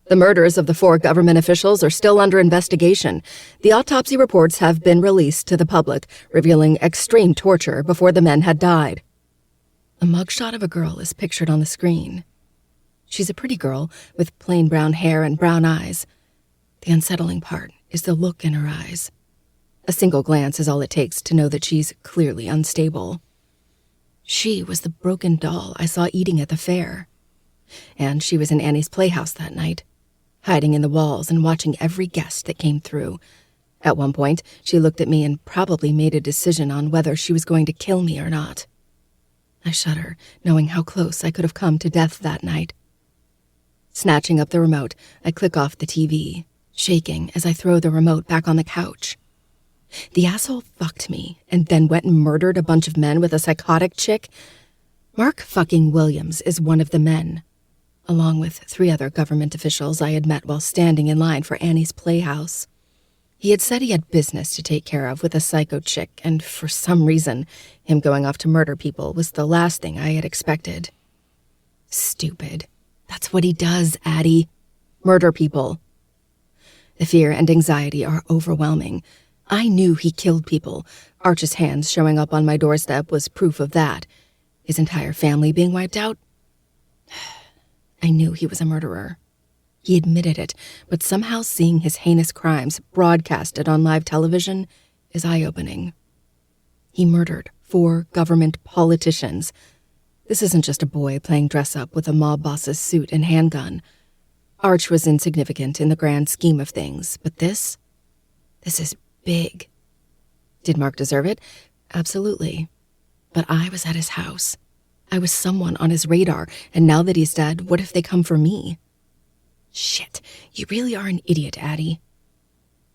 The murders of the 4 government officials are still under investigation. The autopsy reports have been released to the public, revealing extreme torture before the men had died. A mugshot of a girl is pictured on the screen. She's a pretty girl with plain brown hair and brown eyes. The unsettling part is the look in her eyes. A single glance is all it takes to know that she's clearly unstable. She was the broken doll I saw eating at the fair. And she was in Annie's playhouse that night, hiding in the walls and watching every guest that came through. At one point, she looked at me and probably made a decision on whether she was going to kill me or not. I shudder, knowing how close I could have come to death that night. Snatching up the remote, I click off the TV, shaking as I throw the remote back on the couch. The asshole fucked me and then went and murdered a bunch of men with a psychotic chick. Mark fucking Williams is one of the men, along with 3 other government officials I had met while standing in line for Annie's playhouse. He had said he had business to take care of with a psycho chick, and for some reason, him going off to murder people was the last thing I had expected. Stupid. That's what he does, Addie. Murder people. The fear and anxiety are overwhelming. I knew he killed people. Arch's hands showing up on my doorstep was proof of that. His entire family being wiped out? I knew he was a murderer. He admitted it, but somehow seeing his heinous crimes broadcasted on live television is eye-opening. He murdered 4 government politicians. This isn't just a boy playing dress-up with a mob boss's suit and handgun. Arch was insignificant in the grand scheme of things, but this is big. Did Mark deserve it? Absolutely. But I was at his house. I was someone on his radar, and now that he's dead, what if they come for me? Shit, you really are an idiot, Addie.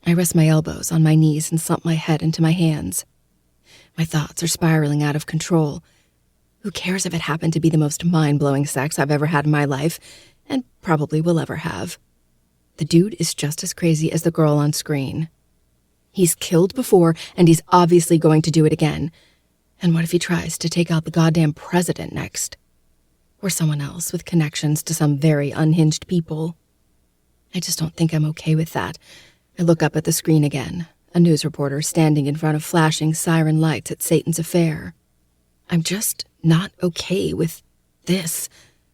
I rest my elbows on my knees and slump my head into my hands. My thoughts are spiraling out of control. Who cares if it happened to be the most mind-blowing sex I've ever had in my life, and probably will ever have. The dude is just as crazy as the girl on screen. He's killed before, and he's obviously going to do it again. And what if he tries to take out the goddamn president next? Or someone else with connections to some very unhinged people? I just don't think I'm okay with that. I look up at the screen again, a news reporter standing in front of flashing siren lights at Satan's affair. I'm just not okay with this,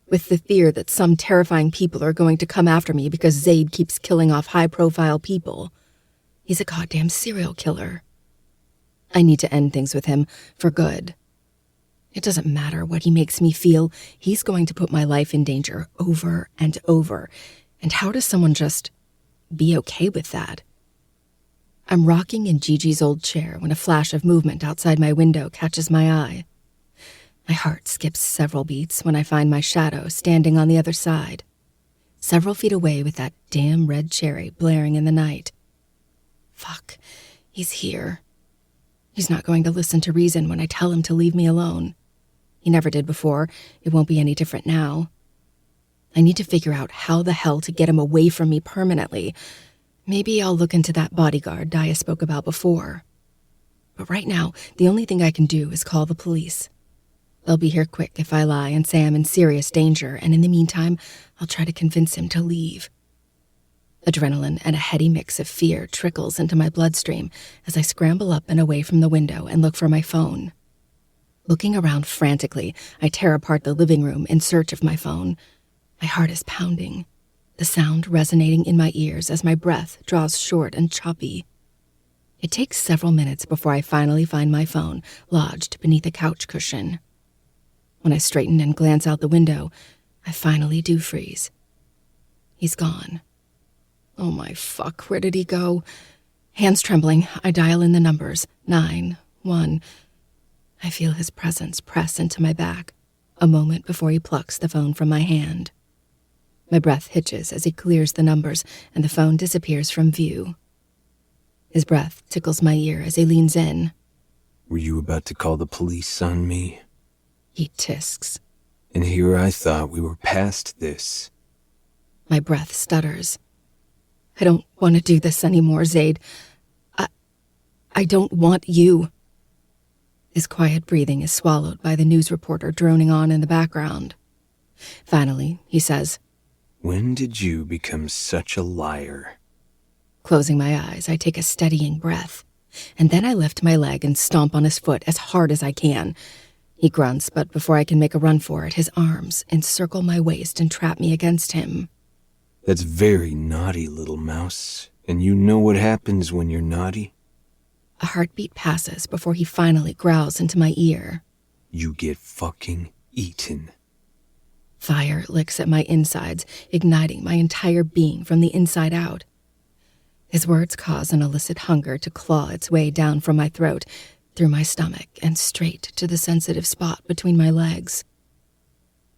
with the fear that some terrifying people are going to come after me because Zaid keeps killing off high-profile people. He's a goddamn serial killer. I need to end things with him for good. It doesn't matter what he makes me feel. He's going to put my life in danger over and over. And how does someone just be okay with that? I'm rocking in Gigi's old chair when a flash of movement outside my window catches my eye. My heart skips several beats when I find my shadow standing on the other side, several feet away with that damn red cherry blaring in the night. Fuck, he's here. He's not going to listen to reason when I tell him to leave me alone. He never did before. It won't be any different now. I need to figure out how the hell to get him away from me permanently. Maybe I'll look into that bodyguard Dia spoke about before. But right now, the only thing I can do is call the police. They'll be here quick if I lie and say I'm in serious danger, and in the meantime, I'll try to convince him to leave. Adrenaline and a heady mix of fear trickles into my bloodstream as I scramble up and away from the window and look for my phone. Looking around frantically, I tear apart the living room in search of my phone. My heart is pounding, the sound resonating in my ears as my breath draws short and choppy. It takes several minutes before I finally find my phone lodged beneath a couch cushion. When I straighten and glance out the window, I finally do freeze. He's gone. Oh my fuck, where did he go? Hands trembling, I dial in the numbers. 9-1. I feel his presence press into my back, a moment before he plucks the phone from my hand. My breath hitches as he clears the numbers and the phone disappears from view. His breath tickles my ear as he leans in. Were you about to call the police on me? He tisks. And here I thought we were past this. My breath stutters. I don't want to do this anymore, Zaid. I don't want you. His quiet breathing is swallowed by the news reporter droning on in the background. Finally, he says, When did you become such a liar? Closing my eyes, I take a steadying breath, and then I lift my leg and stomp on his foot as hard as I can. He grunts, but before I can make a run for it, his arms encircle my waist and trap me against him. That's very naughty, little mouse. And you know what happens when you're naughty? A heartbeat passes before he finally growls into my ear. You get fucking eaten. Fire licks at my insides, igniting my entire being from the inside out. His words cause an illicit hunger to claw its way down from my throat, through my stomach, and straight to the sensitive spot between my legs.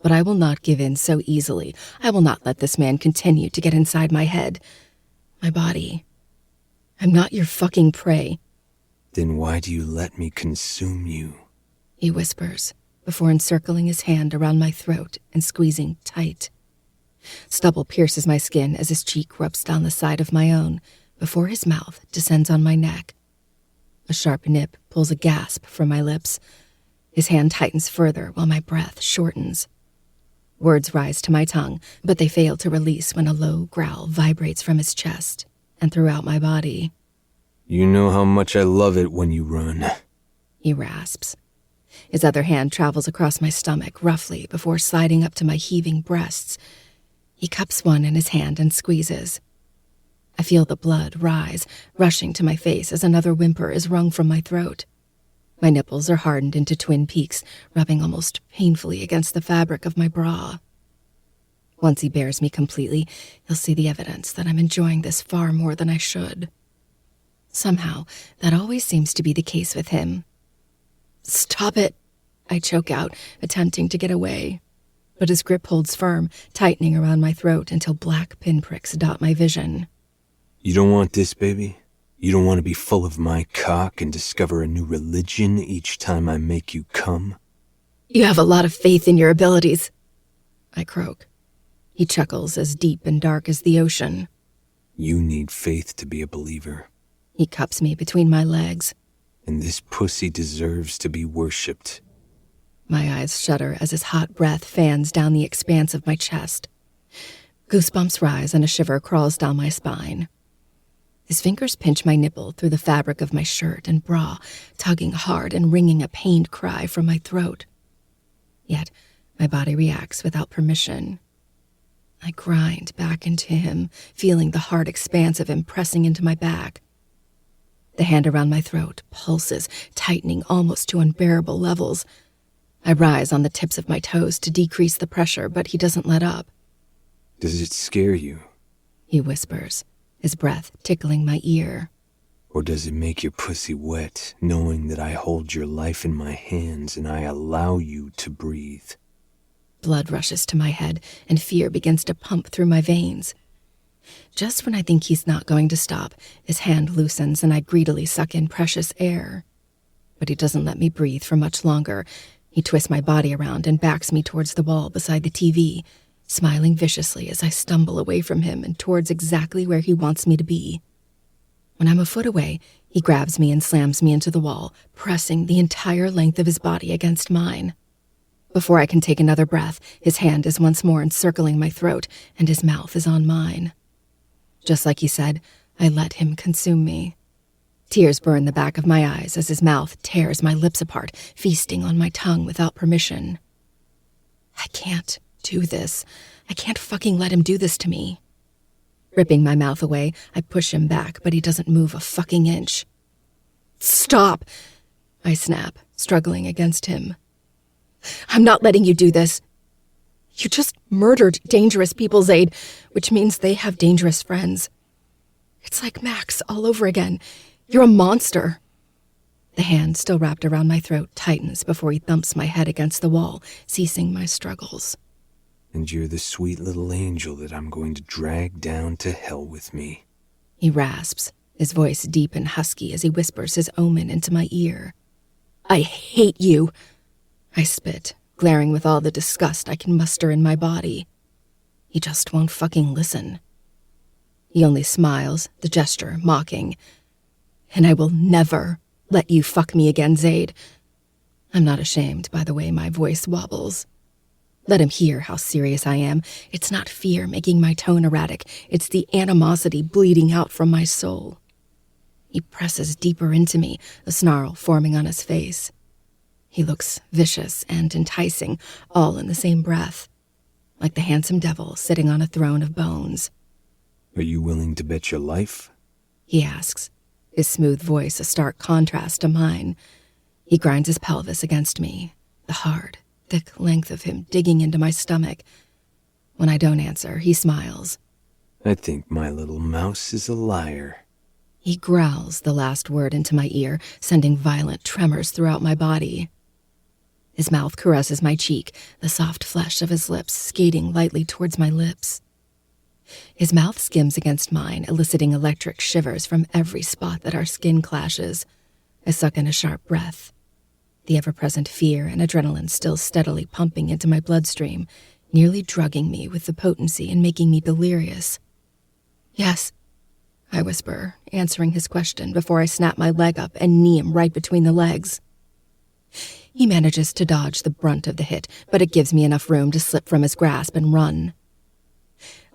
But I will not give in so easily. I will not let this man continue to get inside my head, my body. I'm not your fucking prey. Then why do you let me consume you? He whispers, before encircling his hand around my throat and squeezing tight. Stubble pierces my skin as his cheek rubs down the side of my own, before his mouth descends on my neck. A sharp nip pulls a gasp from my lips. His hand tightens further while my breath shortens. Words rise to my tongue, but they fail to release when a low growl vibrates from his chest and throughout my body. You know how much I love it when you run. He rasps. His other hand travels across my stomach roughly before sliding up to my heaving breasts. He cups one in his hand and squeezes. I feel the blood rise, rushing to my face as another whimper is wrung from my throat. My nipples are hardened into twin peaks, rubbing almost painfully against the fabric of my bra. Once he bears me completely, he'll see the evidence that I'm enjoying this far more than I should. Somehow, that always seems to be the case with him. Stop it, I choke out, attempting to get away. But his grip holds firm, tightening around my throat until black pinpricks dot my vision. You don't want this, baby? You don't want to be full of my cock and discover a new religion each time I make you come? You have a lot of faith in your abilities, I croak. He chuckles as deep and dark as the ocean. You need faith to be a believer. He cups me between my legs. And this pussy deserves to be worshipped. My eyes shudder as his hot breath fans down the expanse of my chest. Goosebumps rise and a shiver crawls down my spine. His fingers pinch my nipple through the fabric of my shirt and bra, tugging hard and wringing a pained cry from my throat. Yet, my body reacts without permission. I grind back into him, feeling the hard expanse of him pressing into my back. The hand around my throat pulses, tightening almost to unbearable levels. I rise on the tips of my toes to decrease the pressure, but he doesn't let up. Does it scare you? He whispers, his breath tickling my ear. Or does it make your pussy wet, knowing that I hold your life in my hands and I allow you to breathe? Blood rushes to my head, and fear begins to pump through my veins. Just when I think he's not going to stop, his hand loosens and I greedily suck in precious air. But he doesn't let me breathe for much longer. He twists my body around and backs me towards the wall beside the TV, smiling viciously as I stumble away from him and towards exactly where he wants me to be. When I'm a foot away, he grabs me and slams me into the wall, pressing the entire length of his body against mine. Before I can take another breath, his hand is once more encircling my throat, and his mouth is on mine. Just like he said, I let him consume me. Tears burn the back of my eyes as his mouth tears my lips apart, feasting on my tongue without permission. I can't do this. I can't fucking let him do this to me. Ripping my mouth away, I push him back, but he doesn't move a fucking inch. Stop! I snap, struggling against him. I'm not letting you do this. You just murdered dangerous people, Zaid, which means they have dangerous friends. It's like Max all over again. You're a monster. The hand still wrapped around my throat tightens before he thumps my head against the wall, ceasing my struggles. And you're the sweet little angel that I'm going to drag down to hell with me. He rasps, his voice deep and husky as he whispers his omen into my ear. I hate you. I spit, glaring with all the disgust I can muster in my body. He just won't fucking listen. He only smiles, the gesture mocking. And I will never let you fuck me again, Zaid. I'm not ashamed by the way my voice wobbles. Let him hear how serious I am. It's not fear making my tone erratic. It's the animosity bleeding out from my soul. He presses deeper into me, a snarl forming on his face. He looks vicious and enticing, all in the same breath, like the handsome devil sitting on a throne of bones. Are you willing to bet your life? He asks, his smooth voice a stark contrast to mine. He grinds his pelvis against me, the hard, thick length of him digging into my stomach. When I don't answer, he smiles. I think my little mouse is a liar. He growls the last word into my ear, sending violent tremors throughout my body. His mouth caresses my cheek, the soft flesh of his lips skating lightly towards my lips. His mouth skims against mine, eliciting electric shivers from every spot that our skin clashes. I suck in a sharp breath, the ever-present fear and adrenaline still steadily pumping into my bloodstream, nearly drugging me with the potency and making me delirious. Yes, I whisper, answering his question before I snap my leg up and knee him right between the legs. He manages to dodge the brunt of the hit, but it gives me enough room to slip from his grasp and run.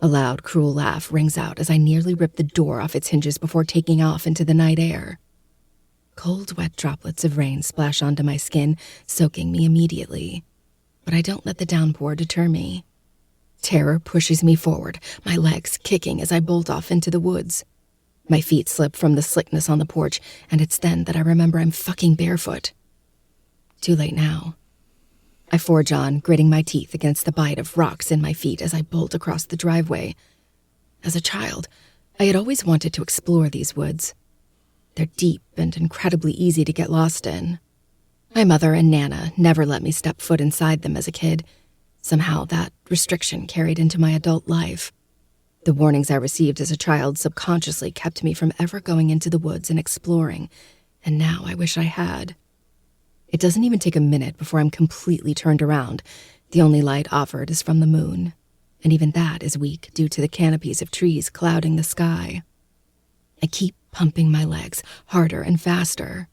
A loud, cruel laugh rings out as I nearly rip the door off its hinges before taking off into the night air. Cold, wet droplets of rain splash onto my skin, soaking me immediately. But I don't let the downpour deter me. Terror pushes me forward, my legs kicking as I bolt off into the woods. My feet slip from the slickness on the porch, and it's then that I remember I'm fucking barefoot. Too late now. I forge on, gritting my teeth against the bite of rocks in my feet as I bolt across the driveway. As a child, I had always wanted to explore these woods. They're deep and incredibly easy to get lost in. My mother and Nana never let me step foot inside them as a kid. Somehow that restriction carried into my adult life. The warnings I received as a child subconsciously kept me from ever going into the woods and exploring, and now I wish I had. It doesn't even take a minute before I'm completely turned around. The only light offered is from the moon, and even that is weak due to the canopies of trees clouding the sky. I keep pumping my legs harder and faster,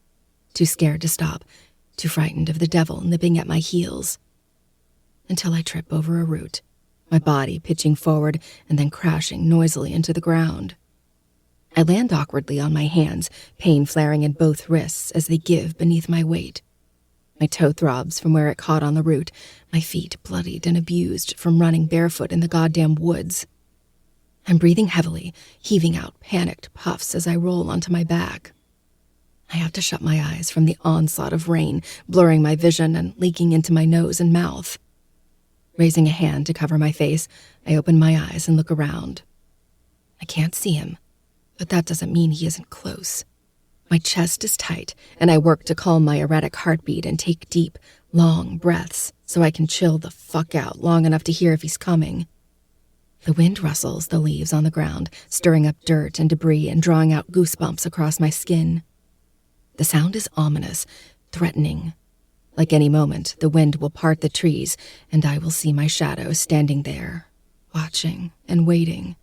too scared to stop, too frightened of the devil nipping at my heels, until I trip over a root, my body pitching forward and then crashing noisily into the ground. I land awkwardly on my hands, pain flaring in both wrists as they give beneath my weight. My toe throbs from where it caught on the root, my feet bloodied and abused from running barefoot in the goddamn woods. I'm breathing heavily, heaving out panicked puffs as I roll onto my back. I have to shut my eyes from the onslaught of rain, blurring my vision and leaking into my nose and mouth. Raising a hand to cover my face, I open my eyes and look around. I can't see him, but that doesn't mean he isn't close. My chest is tight, and I work to calm my erratic heartbeat and take deep, long breaths so I can chill the fuck out long enough to hear if he's coming. The wind rustles the leaves on the ground, stirring up dirt and debris and drawing out goosebumps across my skin. The sound is ominous, threatening. Like any moment, the wind will part the trees, and I will see my shadow standing there, watching and waiting.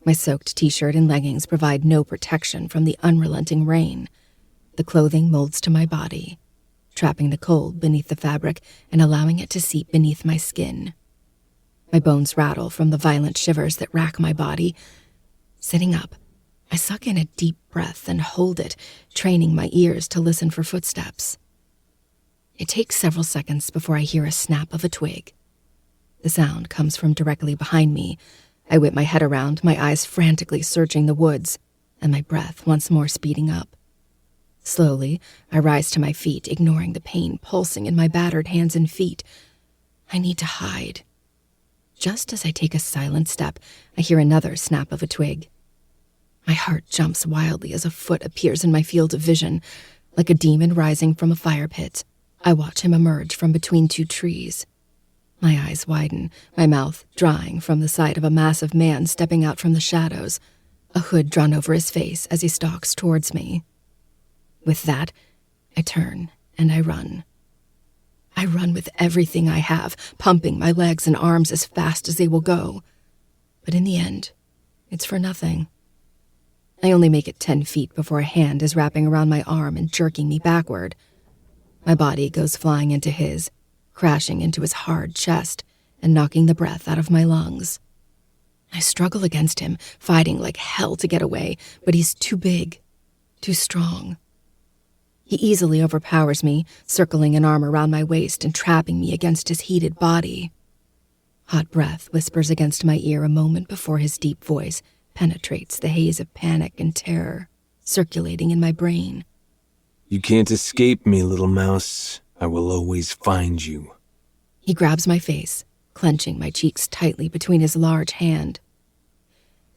My soaked t-shirt and leggings provide no protection from the unrelenting rain. The clothing molds to my body, trapping the cold beneath the fabric and allowing it to seep beneath my skin. My bones rattle from the violent shivers that rack my body. Sitting up, I suck in a deep breath and hold it, training my ears to listen for footsteps. It takes several seconds before I hear a snap of a twig. The sound comes from directly behind me. I whip my head around, my eyes frantically searching the woods, and my breath once more speeding up. Slowly, I rise to my feet, ignoring the pain pulsing in my battered hands and feet. I need to hide. Just as I take a silent step, I hear another snap of a twig. My heart jumps wildly as a foot appears in my field of vision. Like a demon rising from a fire pit, I watch him emerge from between two trees. My eyes widen, my mouth drying from the sight of a massive man stepping out from the shadows, a hood drawn over his face as he stalks towards me. With that, I turn and I run. I run with everything I have, pumping my legs and arms as fast as they will go. But in the end, it's for nothing. I only make it 10 feet before a hand is wrapping around my arm and jerking me backward. My body goes flying into his, crashing into his hard chest and knocking the breath out of my lungs. I struggle against him, fighting like hell to get away, but he's too big, too strong. He easily overpowers me, circling an arm around my waist and trapping me against his heated body. Hot breath whispers against my ear a moment before his deep voice penetrates the haze of panic and terror circulating in my brain. You can't escape me, little mouse. I will always find you. He grabs my face, clenching my cheeks tightly between his large hand.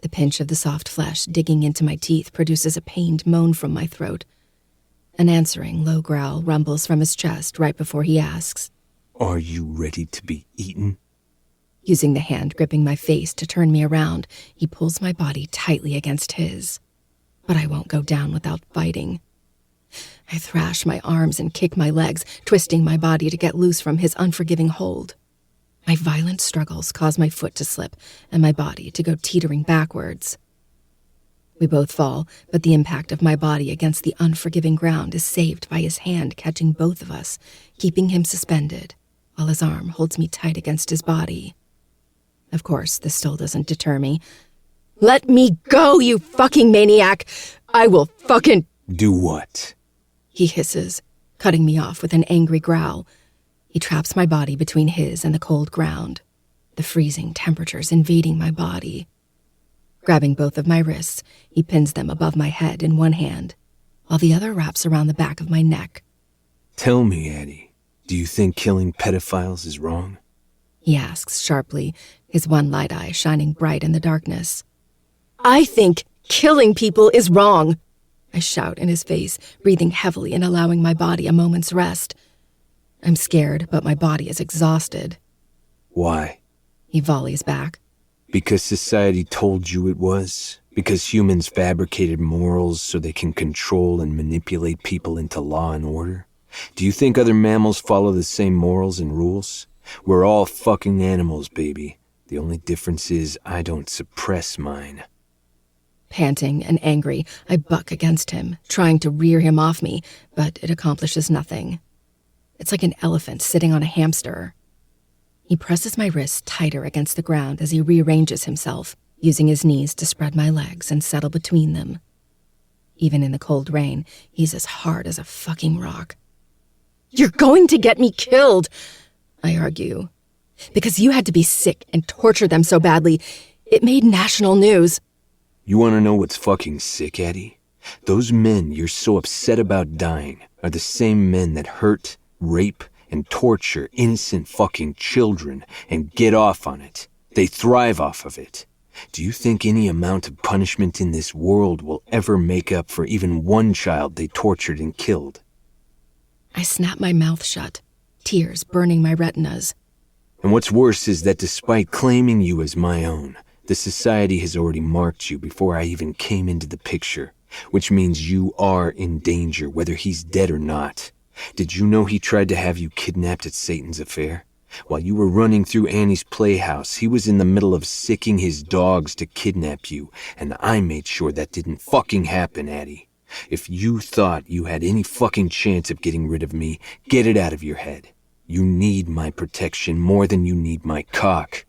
The pinch of the soft flesh digging into my teeth produces a pained moan from my throat. An answering low growl rumbles from his chest right before he asks, Are you ready to be eaten? Using the hand gripping my face to turn me around, he pulls my body tightly against his. But I won't go down without fighting. I thrash my arms and kick my legs, twisting my body to get loose from his unforgiving hold. My violent struggles cause my foot to slip and my body to go teetering backwards. We both fall, but the impact of my body against the unforgiving ground is saved by his hand catching both of us, keeping him suspended, while his arm holds me tight against his body. Of course, this still doesn't deter me. Let me go, you fucking maniac! I will fucking... Do what? He hisses, cutting me off with an angry growl. He traps my body between his and the cold ground, the freezing temperatures invading my body. Grabbing both of my wrists, he pins them above my head in one hand, while the other wraps around the back of my neck. Tell me, Addie, do you think killing pedophiles is wrong? He asks sharply, his one light eye shining bright in the darkness. I think killing people is wrong, I shout in his face, breathing heavily and allowing my body a moment's rest. I'm scared, but my body is exhausted. Why? He volleys back. Because society told you it was? Because humans fabricated morals so they can control and manipulate people into law and order? Do you think other mammals follow the same morals and rules? We're all fucking animals, baby. The only difference is I don't suppress mine. Panting and angry, I buck against him, trying to rear him off me, but it accomplishes nothing. It's like an elephant sitting on a hamster. He presses my wrists tighter against the ground as he rearranges himself, using his knees to spread my legs and settle between them. Even in the cold rain, he's as hard as a fucking rock. You're going to get me killed, I argue. Because you had to be sick and torture them so badly, it made national news. You want to know what's fucking sick, Addie? Those men you're so upset about dying are the same men that hurt, rape, and torture innocent fucking children and get off on it. They thrive off of it. Do you think any amount of punishment in this world will ever make up for even one child they tortured and killed? I snap my mouth shut, tears burning my retinas. And what's worse is that despite claiming you as my own, the society has already marked you before I even came into the picture, which means you are in danger whether he's dead or not. Did you know he tried to have you kidnapped at Satan's affair? While you were running through Annie's playhouse, he was in the middle of sicking his dogs to kidnap you, and I made sure that didn't fucking happen, Addie. If you thought you had any fucking chance of getting rid of me, get it out of your head. You need my protection more than you need my cock.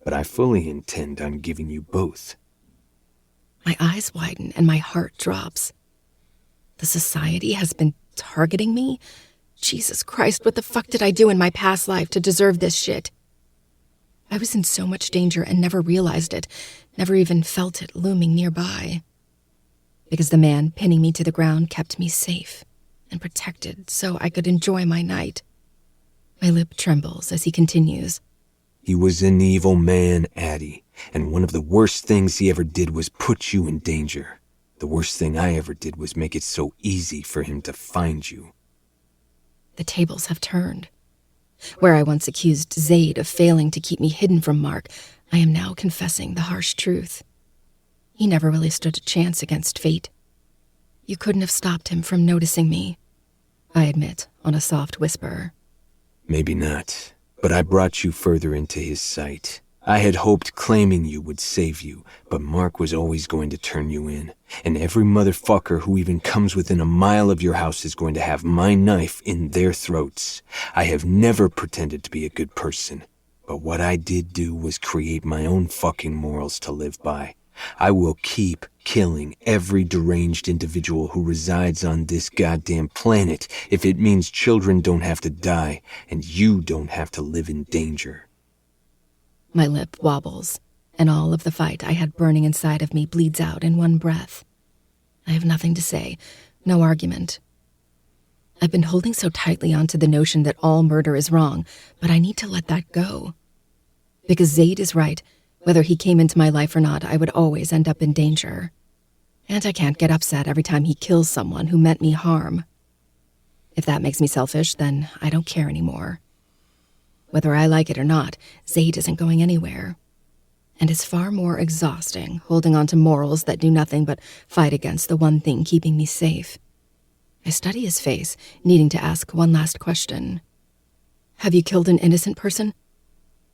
But I fully intend on giving you both. My eyes widen and my heart drops. The society has been targeting me? Jesus Christ, what the fuck did I do in my past life to deserve this shit? I was in so much danger and never realized it, never even felt it looming nearby. Because the man pinning me to the ground kept me safe and protected so I could enjoy my night. My lip trembles as he continues. He was an evil man, Addie, and one of the worst things he ever did was put you in danger. The worst thing I ever did was make it so easy for him to find you. The tables have turned. Where I once accused Zaid of failing to keep me hidden from Mark, I am now confessing the harsh truth. He never really stood a chance against fate. You couldn't have stopped him from noticing me, I admit on a soft whisper. Maybe not, but I brought you further into his sight. I had hoped claiming you would save you, but Mark was always going to turn you in, and every motherfucker who even comes within a mile of your house is going to have my knife in their throats. I have never pretended to be a good person, but what I did do was create my own fucking morals to live by. I will keep killing every deranged individual who resides on this goddamn planet if it means children don't have to die and you don't have to live in danger. My lip wobbles, and all of the fight I had burning inside of me bleeds out in one breath. I have nothing to say, no argument. I've been holding so tightly onto the notion that all murder is wrong, but I need to let that go. Because Zaid is right. Whether he came into my life or not, I would always end up in danger. And I can't get upset every time he kills someone who meant me harm. If that makes me selfish, then I don't care anymore. Whether I like it or not, Zaid isn't going anywhere. And it's far more exhausting holding on to morals that do nothing but fight against the one thing keeping me safe. I study his face, needing to ask one last question. Have you killed an innocent person?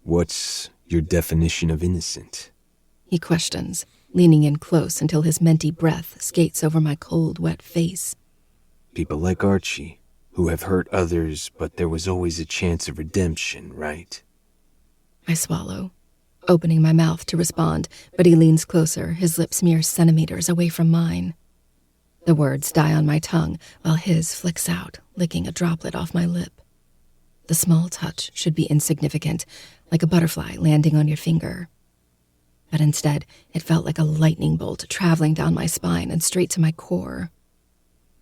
What's your definition of innocent? He questions, leaning in close until his minty breath skates over my cold, wet face. People like Archie, who have hurt others, but there was always a chance of redemption, right? I swallow, opening my mouth to respond, but he leans closer, his lips mere centimeters away from mine. The words die on my tongue, while his flicks out, licking a droplet off my lip. The small touch should be insignificant, like a butterfly landing on your finger. But instead, it felt like a lightning bolt traveling down my spine and straight to my core.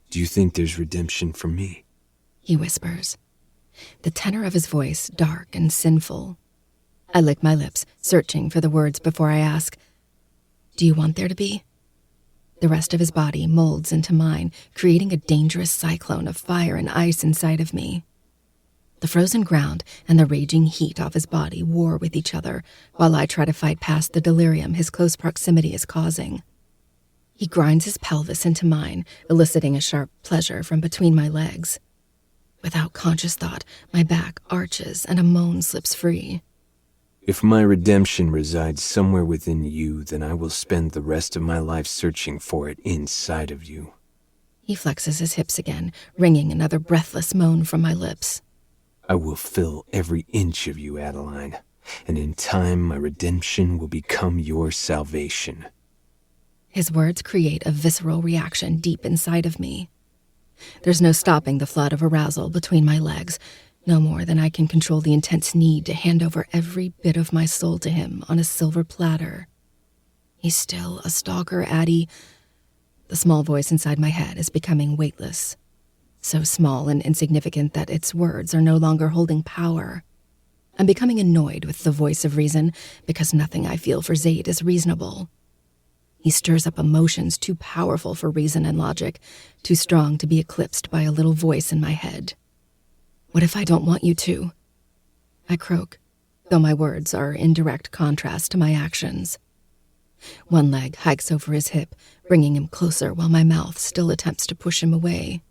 Do you think there's redemption for me? He whispers, the tenor of his voice dark and sinful. I lick my lips, searching for the words before I ask, do you want there to be? The rest of his body molds into mine, creating a dangerous cyclone of fire and ice inside of me. The frozen ground and the raging heat off his body war with each other, while I try to fight past the delirium his close proximity is causing. He grinds his pelvis into mine, eliciting a sharp pleasure from between my legs. Without conscious thought, my back arches and a moan slips free. If my redemption resides somewhere within you, then I will spend the rest of my life searching for it inside of you. He flexes his hips again, wringing another breathless moan from my lips. I will fill every inch of you, Adeline, and in time my redemption will become your salvation. His words create a visceral reaction deep inside of me. There's no stopping the flood of arousal between my legs, no more than I can control the intense need to hand over every bit of my soul to him on a silver platter. He's still a stalker, Addie. The small voice inside my head is becoming weightless, so small and insignificant that its words are no longer holding power. I'm becoming annoyed with the voice of reason because nothing I feel for Zaid is reasonable. He stirs up emotions too powerful for reason and logic, too strong to be eclipsed by a little voice in my head. What if I don't want you to? I croak, though my words are in direct contrast to my actions. One leg hikes over his hip, bringing him closer while my mouth still attempts to push him away.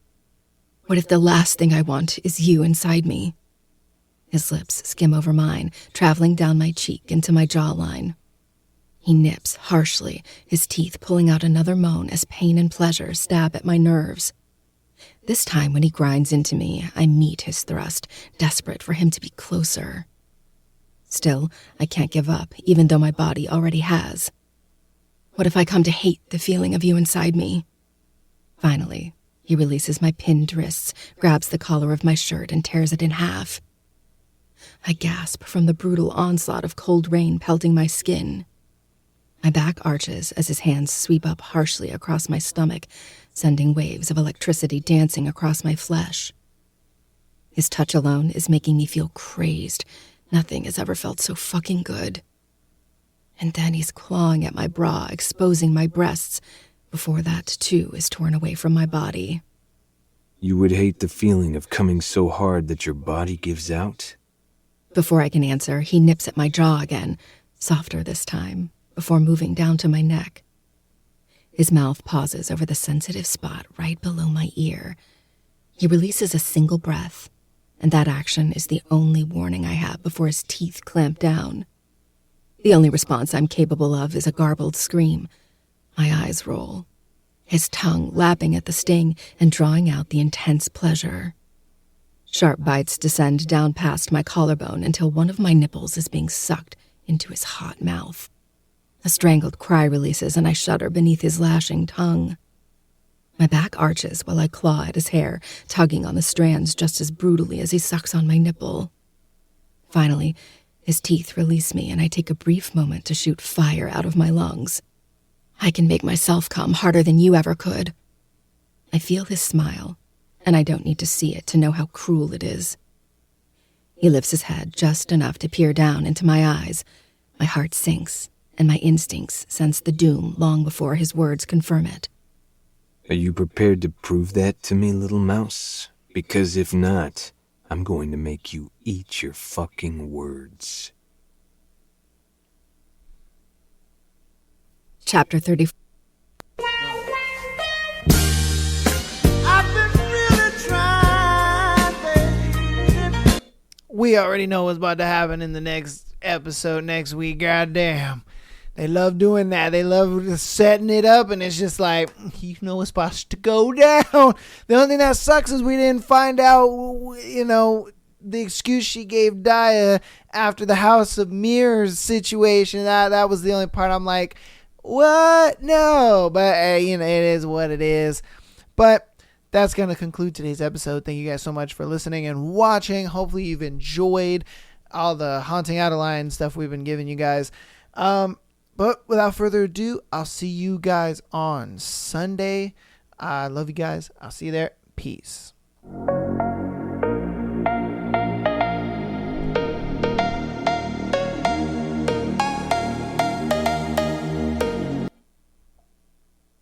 What if the last thing I want is you inside me? His lips skim over mine, traveling down my cheek into my jawline. He nips harshly, his teeth pulling out another moan as pain and pleasure stab at my nerves. This time when he grinds into me, I meet his thrust, desperate for him to be closer. Still, I can't give up, even though my body already has. What if I come to hate the feeling of you inside me? Finally, he releases my pinned wrists, grabs the collar of my shirt, and tears it in half. I gasp from the brutal onslaught of cold rain pelting my skin. My back arches as his hands sweep up harshly across my stomach, sending waves of electricity dancing across my flesh. His touch alone is making me feel crazed. Nothing has ever felt so fucking good. And then he's clawing at my bra, exposing my breasts, before that, too, is torn away from my body. You would hate the feeling of coming so hard that your body gives out? Before I can answer, he nips at my jaw again, softer this time, before moving down to my neck. His mouth pauses over the sensitive spot right below my ear. He releases a single breath, and that action is the only warning I have before his teeth clamp down. The only response I'm capable of is a garbled scream. My eyes roll, his tongue lapping at the sting and drawing out the intense pleasure. Sharp bites descend down past my collarbone until one of my nipples is being sucked into his hot mouth. A strangled cry releases and I shudder beneath his lashing tongue. My back arches while I claw at his hair, tugging on the strands just as brutally as he sucks on my nipple. Finally, his teeth release me and I take a brief moment to shoot fire out of my lungs. I can make myself come harder than you ever could. I feel his smile, and I don't need to see it to know how cruel it is. He lifts his head just enough to peer down into my eyes. My heart sinks, and my instincts sense the doom long before his words confirm it. Are you prepared to prove that to me, little mouse? Because if not, I'm going to make you eat your fucking words. Chapter 34. We already know what's about to happen in the next episode next week. Goddamn. They love doing that. They love setting it up, and it's just like, you know it's supposed to go down. The only thing that sucks is we didn't find out, the excuse she gave Daya after the House of Mirrors situation. That was the only part I'm like, what? No. But, it is what it is. But that's going to conclude today's episode. Thank you guys so much for listening and watching. Hopefully you've enjoyed all the Haunting Adeline stuff we've been giving you guys. But without further ado, I'll see you guys on Sunday. I love you guys. I'll see you there. Peace.